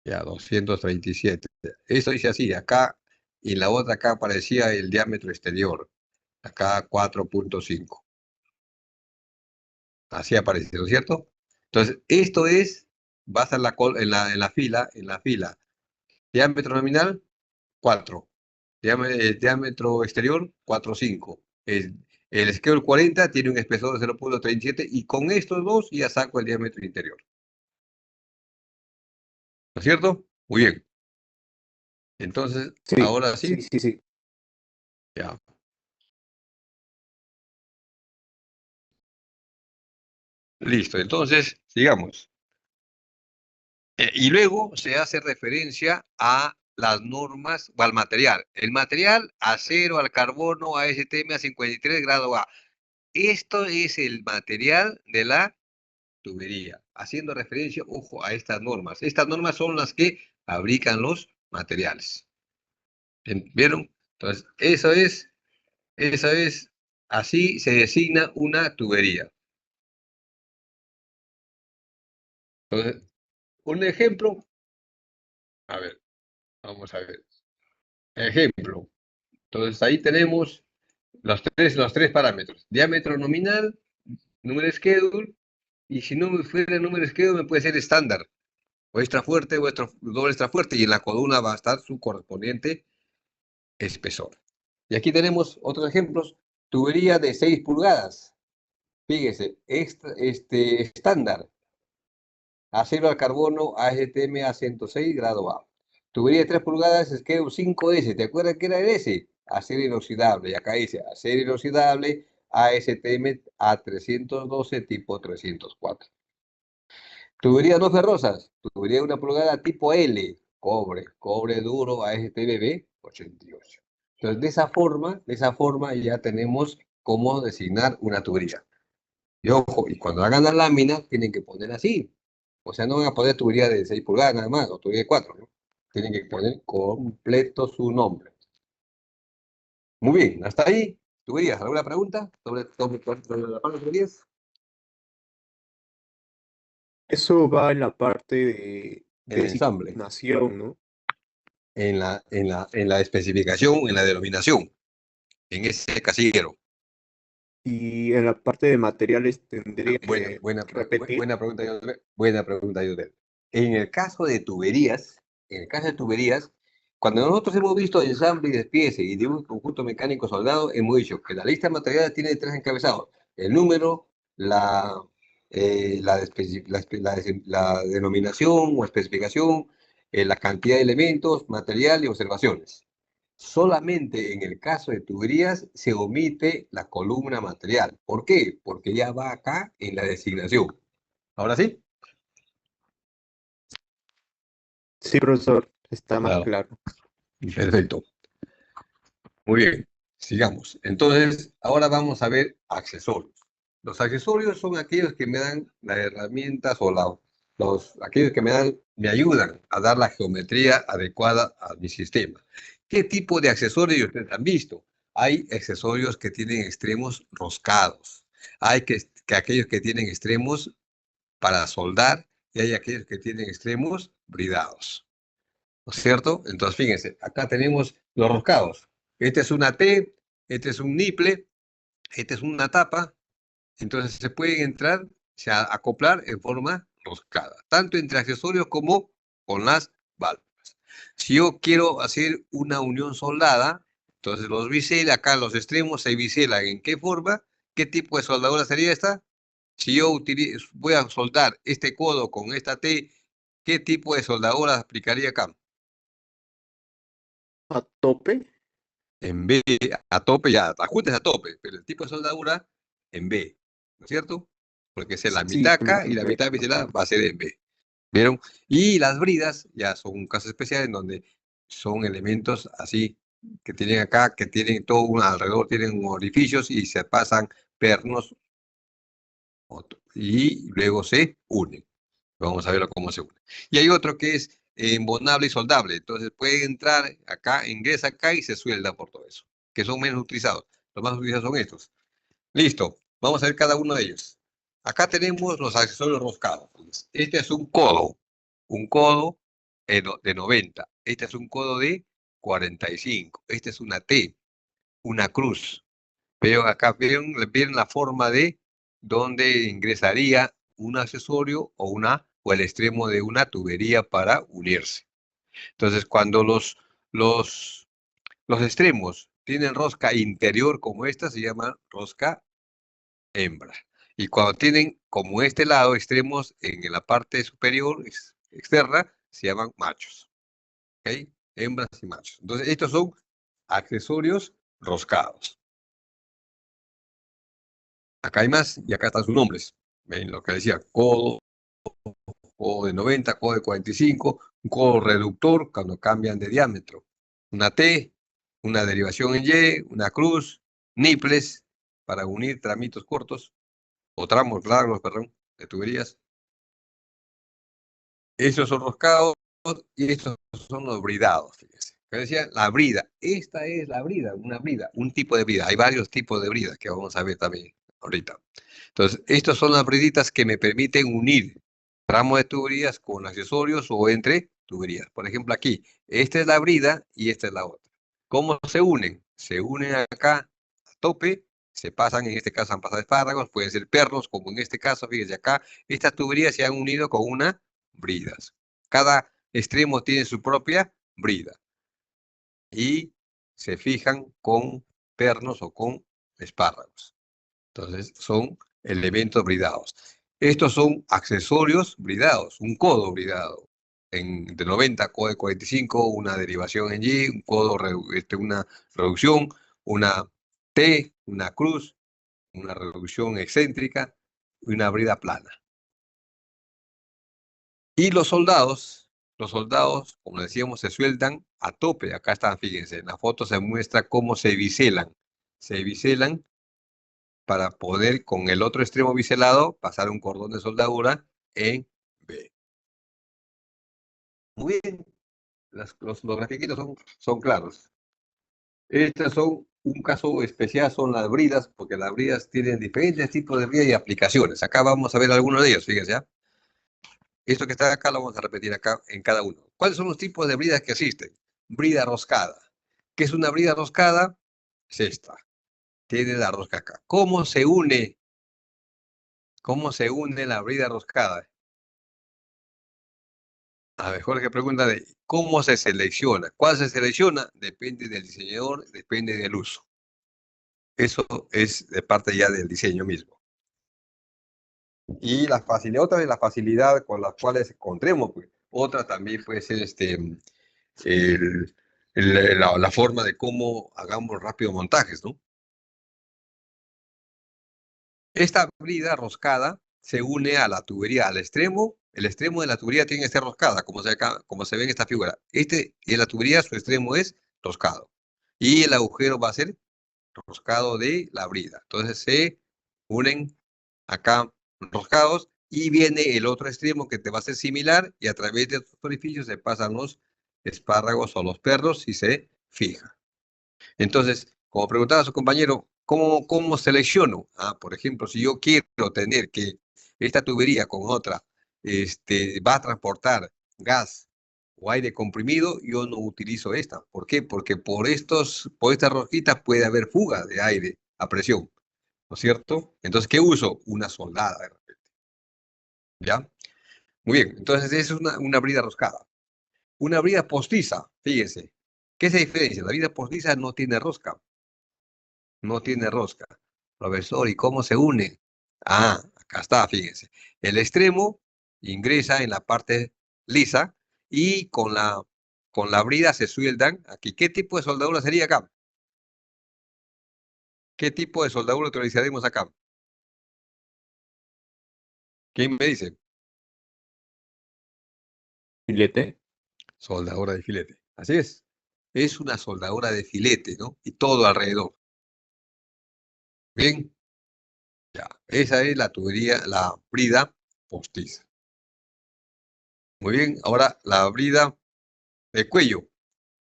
Ya, 237. Eso dice así, acá, y la otra acá aparecía el diámetro exterior, acá 4.5. Así aparece, ¿no es cierto? Entonces, esto es, vas a en la fila, diámetro nominal, 4. Diámetro exterior, 4.5. El schedule 40 tiene un espesor de 0.37 y con estos dos ya saco el diámetro interior. ¿No es cierto? Muy bien. Entonces, Sí, ahora sí, sí, sí, sí. ya. Listo. Entonces, sigamos. Y luego se hace referencia a las normas o al material. El material, acero, al carbono, ASTM a 53 grado A. Esto es el material de la tubería, haciendo referencia, ojo, a estas normas. Estas normas son las que fabrican los materiales. ¿Vieron? Entonces, eso es, así se designa una tubería. Entonces, un ejemplo, a ver, vamos a ver. Ejemplo. Entonces, ahí tenemos los tres parámetros. Diámetro nominal, número schedule, y si no me fuera el número schedule, me puede ser estándar, o extra fuerte, o doble extra fuerte, y en la columna va a estar su correspondiente espesor. Y aquí tenemos otros ejemplos. Tubería de 6 pulgadas. Fíjese, estándar. Acero al carbono ASTM a 106 grado A. Tubería de 3 pulgadas, schedule 5S. ¿Te acuerdas que era el S? Acero inoxidable. Y acá dice acero inoxidable ASTM a 312 tipo 304. Tuberías no ferrosas. Tubería de 1 pulgada tipo L. Cobre duro ASTM 88. Entonces, de esa forma ya tenemos cómo designar una tubería. Y ojo, y cuando hagan la lámina, tienen que poner así. O sea, no van a poner tubería de 6 pulgadas nada más, o tubería de 4, ¿no? Tienen que poner completo su nombre. Muy bien, hasta ahí. Tuberías, ¿alguna pregunta sobre la parte de tuberías? Eso va en la parte de El ensamble, designación, ¿no? en la especificación, en la denominación, en ese casillero. Y en la parte de materiales tendría Buena, que buena, repetir. buena pregunta, José. Buena pregunta, José. En el caso de tuberías, cuando nosotros hemos visto ensamble y despiece y de un conjunto mecánico soldado, hemos dicho que la lista de materiales tiene 3 encabezados: el número, la denominación o especificación, la cantidad de elementos, material y observaciones. Solamente en el caso de tuberías se omite la columna material. ¿Por qué? Porque ya va acá en la designación. ¿Ahora sí? Sí, profesor, está más Claro. claro. Perfecto. Muy bien. Sigamos. Entonces, ahora vamos a ver accesorios. Los accesorios son aquellos que me dan las herramientas o aquellos que me ayudan a dar la geometría adecuada a mi sistema. ¿Qué tipo de accesorios ustedes han visto? Hay accesorios que tienen extremos roscados. Hay que aquellos que tienen extremos para soldar y hay aquellos que tienen extremos bridados. ¿No es cierto? Entonces, fíjense, acá tenemos los roscados. Este es una T, este es un niple, este es una tapa. Entonces se pueden entrar, o sea, acoplar en forma roscada, tanto entre accesorios como con las válvulas. Si yo quiero hacer una unión soldada, entonces los bisel, acá en los extremos se biselan. ¿En qué forma? ¿Qué tipo de soldadura sería esta? Si yo voy a soldar este codo con esta T, ¿qué tipo de soldadura aplicaría acá? ¿A tope? En B, a tope, ya, ajustes a tope, pero el tipo de soldadura en B, ¿no es cierto? Porque es la Sí, mitad acá y la en B. mitad biselada va a ser en B. ¿Vieron? Y las bridas ya son un caso especial en donde son elementos así que tienen acá, que tienen todo alrededor, tienen orificios y se pasan pernos y luego se unen. Vamos a ver cómo se une. Y hay otro que es embonable y soldable. Entonces puede entrar acá, ingresa acá y se suelda por todo eso, que son menos utilizados. Los más utilizados son estos. Listo. Vamos a ver cada uno de ellos. Acá tenemos los accesorios roscados. Este es un codo de 90. Este es un codo de 45. Este es una T, una cruz. Veo acá, ven la forma de dónde ingresaría un accesorio o el extremo de una tubería para unirse. Entonces, cuando los extremos tienen rosca interior como esta, se llama rosca hembra. Y cuando tienen como este lado extremos en la parte superior externa, se llaman machos. ¿Ok? Hembras y machos. Entonces, estos son accesorios roscados. Acá hay más y acá están sus nombres. Ven lo que decía, codo de 90, codo de 45, un codo reductor cuando cambian de diámetro. Una T, una derivación en Y, una cruz, niples para unir tramitos cortos, o tramos largos, perdón, de tuberías. Estos son roscados y estos son los bridados, fíjense. Que decía la brida. Esta es la brida, una brida, un tipo de brida. Hay varios tipos de bridas que vamos a ver también ahorita. Entonces, estas son las briditas que me permiten unir tramos de tuberías con accesorios o entre tuberías. Por ejemplo, aquí, esta es la brida y esta es la otra. ¿Cómo se unen? Se unen acá a tope, se pasan, en este caso han pasado espárragos, pueden ser pernos, como en este caso, fíjense acá, estas tuberías se han unido con una bridas. Cada extremo tiene su propia brida y se fijan con pernos o con espárragos. Entonces son elementos bridados. Estos son accesorios bridados, un codo bridado. De 90, codo de 45, una derivación en Y, un codo, una reducción, una T, una cruz, una reducción excéntrica y una brida plana. Y los soldados, como decíamos, se sueldan a tope. Acá están, fíjense, en la foto se muestra cómo se biselan. Se biselan para poder con el otro extremo biselado pasar un cordón de soldadura en B. Muy bien, los grafiquitos son claros. Estos son un caso especial, son las bridas, porque las bridas tienen diferentes tipos de bridas y aplicaciones. Acá vamos a ver algunos de ellos, fíjense. ¿Ya? Esto que está acá lo vamos a repetir acá en cada uno. ¿Cuáles son los tipos de bridas que existen? Brida roscada. ¿Qué es una brida roscada? Es esta. Tiene la rosca acá. ¿Cómo se une? ¿Cómo se une la brida roscada? A ver, Jorge pregunta de cómo se selecciona. ¿Cuál se selecciona? Depende del diseñador, depende del uso. Eso es de parte ya del diseño mismo. Y la facilidad, otra de la facilidad con las cuales encontremos, pues, otra también puede ser la forma de cómo hagamos rápido montajes, ¿no? Esta brida roscada se une a la tubería, al extremo. El extremo de la tubería tiene que ser roscada, como se ve en esta figura. Y la tubería, su extremo es roscado. Y el agujero va a ser roscado de la brida. Entonces se unen acá roscados y viene el otro extremo que te va a ser similar y a través de estos orificios se pasan los espárragos o los perros y se fija. Entonces, Como preguntaba su compañero, ¿cómo selecciono? Por ejemplo, si yo quiero tener que esta tubería con otra va a transportar gas o aire comprimido, yo no utilizo esta. ¿Por qué? Porque por estas rosquitas puede haber fuga de aire a presión, ¿no es cierto? Entonces, ¿qué uso? Una soldada, de repente, ¿ya? Muy bien, entonces esa es una brida roscada. Una brida postiza, fíjense, ¿qué se diferencia? La brida postiza no tiene rosca, no tiene rosca. Profesor, ¿y cómo se une? Acá está, fíjense. El extremo ingresa en la parte lisa y con la brida se sueldan aquí. ¿Qué tipo de soldadura sería acá? ¿Qué tipo de soldadura utilizaremos acá? ¿Quién me dice? Filete. Soldadura de filete. Así es. Es una soldadura de filete, ¿no? Y todo alrededor. Bien, ya. Esa es la tubería, la brida postiza. Muy bien, ahora la brida de cuello.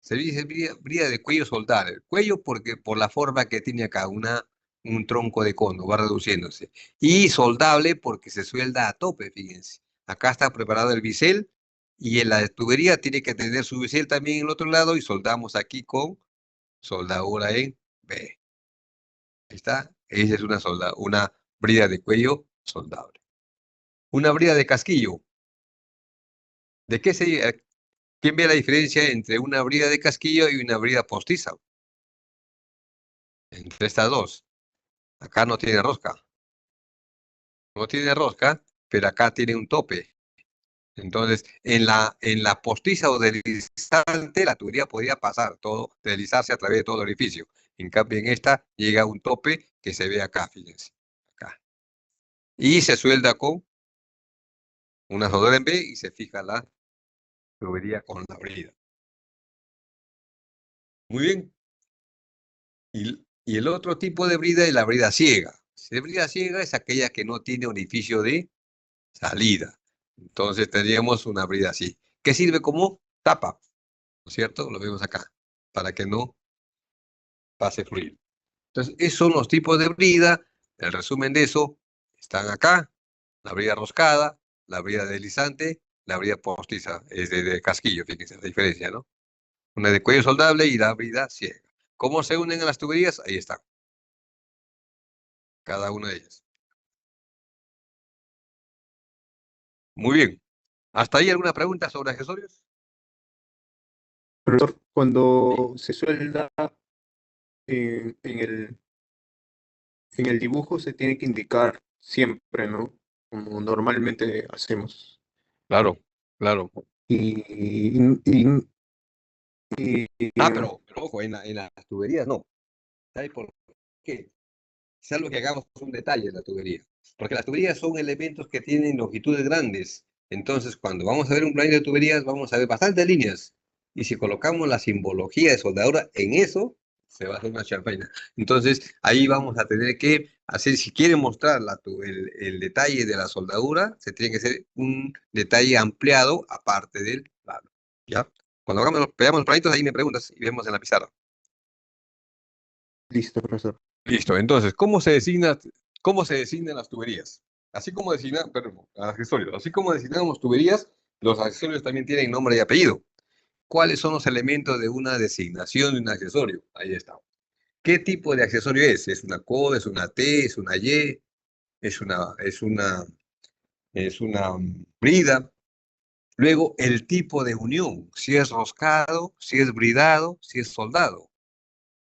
Se dice brida de cuello soldar. El cuello porque por la forma que tiene acá, un tronco de cono, va reduciéndose. Y soldable porque se suelda a tope, fíjense. Acá está preparado el bisel y en la tubería tiene que tener su bisel también en el otro lado y soldamos aquí con soldadura en B. Ahí está. Esa es una brida de cuello soldable. Una brida de casquillo. ¿De qué se, ¿Quién ve la diferencia entre una brida de casquillo y una brida postiza? Entre estas dos. Acá no tiene rosca. No tiene rosca, pero acá tiene un tope. Entonces, en la postiza o deslizante, la tubería podría pasar todo, deslizarse a través de todo el edificio. En cambio, en esta llega a un tope que se ve acá, fíjense. Acá. Y se suelda con una soldadura en B y se fija la tubería con la brida. Muy bien. Y el otro tipo de brida es la brida ciega. La brida ciega es aquella que no tiene orificio de salida. Entonces tendríamos una brida así, que sirve como tapa, ¿no es cierto? Lo vemos acá, para que no pase fluido. Entonces, esos son los tipos de brida. El resumen de eso están acá: la brida roscada, la brida deslizante, la brida postiza, es de casquillo, fíjense la diferencia, ¿no? Una de cuello soldable y la brida ciega. ¿Cómo se unen a las tuberías? Ahí están, cada una de ellas. Muy bien. ¿Hasta ahí alguna pregunta sobre accesorios? Profesor, Sí. cuando se suelda en el dibujo se tiene que indicar siempre, ¿no? Como normalmente hacemos. Claro, claro. Y, y- Pero ojo, en las tuberías no. ¿Sabes por qué? Es algo que hagamos un detalle en la tubería. Porque las tuberías son elementos que tienen longitudes grandes. Entonces, cuando vamos a ver un plano de tuberías, vamos a ver bastantes líneas. Y si colocamos la simbología de soldadura en eso, se va a hacer una charpaina. Entonces, ahí vamos a tener que hacer, si quieren mostrar el detalle de la soldadura, se tiene que hacer un detalle ampliado aparte del plano. ¿Ya? Cuando veamos los planitos, ahí me preguntas y vemos en la pizarra. listo, profesor. Listo, entonces, ¿cómo se designan las tuberías? Perdón, accesorios. Así como designamos tuberías, los accesorios también tienen nombre y apellido. ¿Cuáles son los elementos de una designación de un accesorio? Ahí está. ¿Qué tipo de accesorio es? ¿Es una coda, es una T, es una Y, es una brida? Luego, el tipo de unión, si es roscado, si es bridado, si es soldado.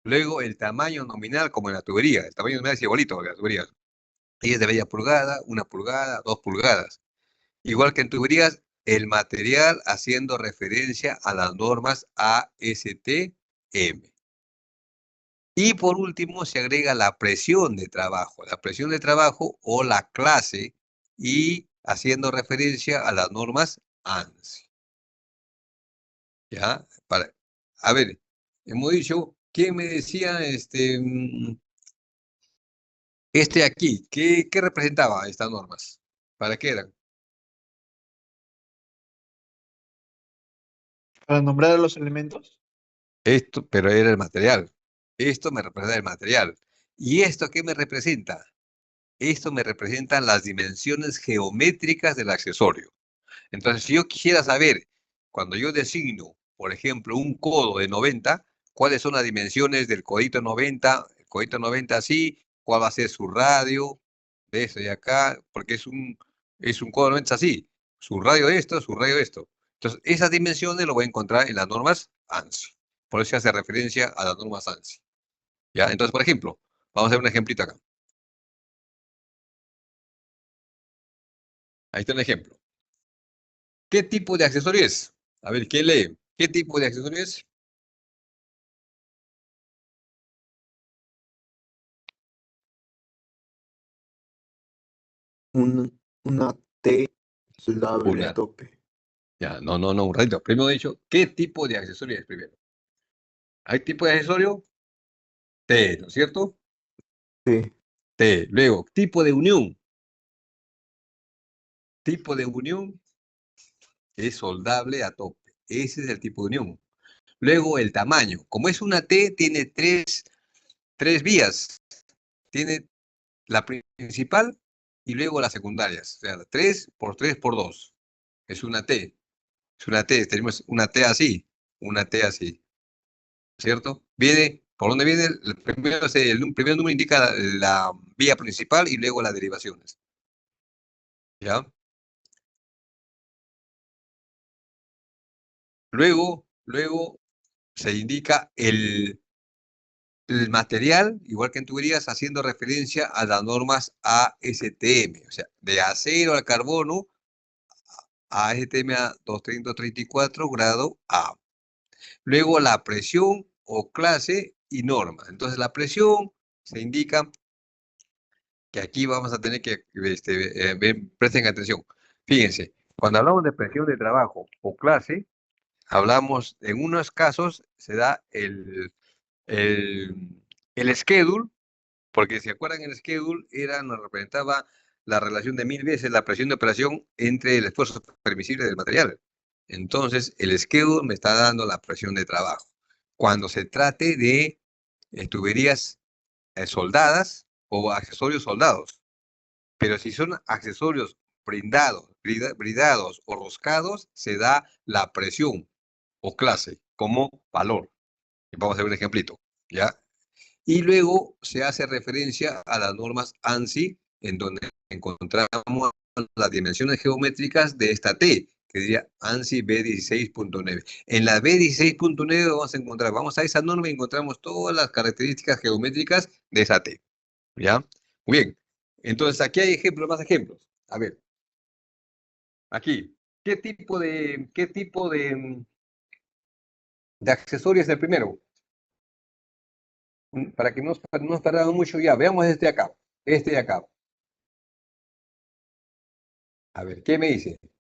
Luego, el tamaño nominal, como en la tubería. El tamaño nominal es igualito que la tubería. Y es de media pulgada, 1 pulgada, 2 pulgadas. Igual que en tuberías, el material haciendo referencia a las normas ASTM. Y por último, se agrega la presión de trabajo o la clase y haciendo referencia a las normas ANSI. ¿Ya? A ver, hemos dicho, ¿quién me decía aquí? ¿Qué representaba estas normas? ¿Para qué eran? Para nombrar a los elementos. Esto, pero era el material. Esto me representa el material. ¿Y esto qué me representa? Esto me representa las dimensiones geométricas del accesorio. Entonces, si yo quisiera saber, cuando yo designo, por ejemplo, un codo de 90, cuáles son las dimensiones del codito 90, el codito 90 así, cuál va a ser su radio, de esto y acá, porque es un codo 90 así, su radio de esto, su radio de esto. Entonces, esas dimensiones lo voy a encontrar en las normas ANSI. Por eso se hace referencia a las normas ANSI. ¿Ya? Entonces, por ejemplo, vamos a hacer un ejemplito acá. Ahí está un ejemplo. ¿Qué tipo de accesorio es? A ver, ¿quién lee? ¿Qué tipo de accesorio es? Una T soldable a Una. tope. Ya, no, un ratito. Primero he dicho, ¿qué tipo de accesorio es primero? ¿Hay tipo de accesorio? T, ¿no es cierto? Sí. T. Luego, tipo de unión. Tipo de unión es soldable a tope. Ese es el tipo de unión. Luego, el tamaño. Como es una T, tiene tres vías. Tiene la principal y luego las secundarias. O sea, 3 por 3 por 2. Es una T. Es una T. Tenemos una T así. Una T así. ¿Cierto? Viene, ¿por dónde viene? El primer número indica la vía principal y luego las derivaciones. ¿Ya? Luego se indica el material, igual que en tuberías, haciendo referencia a las normas ASTM, o sea, de acero al carbono, ASTM a 234 grado A. Luego la presión o clase y norma. Entonces la presión se indica que aquí vamos a tener que, presten atención. Fíjense, cuando hablamos de presión de trabajo o clase, hablamos, en unos casos se da el schedule, porque si acuerdan el schedule nos representaba la relación de 1000 veces la presión de operación entre el esfuerzo permisible del material. Entonces, el schedule me está dando la presión de trabajo. Cuando se trate de tuberías soldadas o accesorios soldados. Pero si son accesorios bridados o roscados, se da la presión o clase como valor. Vamos a hacer un ejemplito, ¿ya? Y luego se hace referencia a las normas ANSI, en donde encontramos las dimensiones geométricas de esta T, que diría ANSI B16.9. En la B16.9 vamos a esa norma y encontramos todas las características geométricas de esa T, ¿ya? Muy bien. Entonces, aquí hay más ejemplos. A ver, aquí, ¿qué tipo de accesorio es el primero? Para que no nos tardamos mucho ya, veamos este de acá. Este de acá. A ver, ¿qué me dice?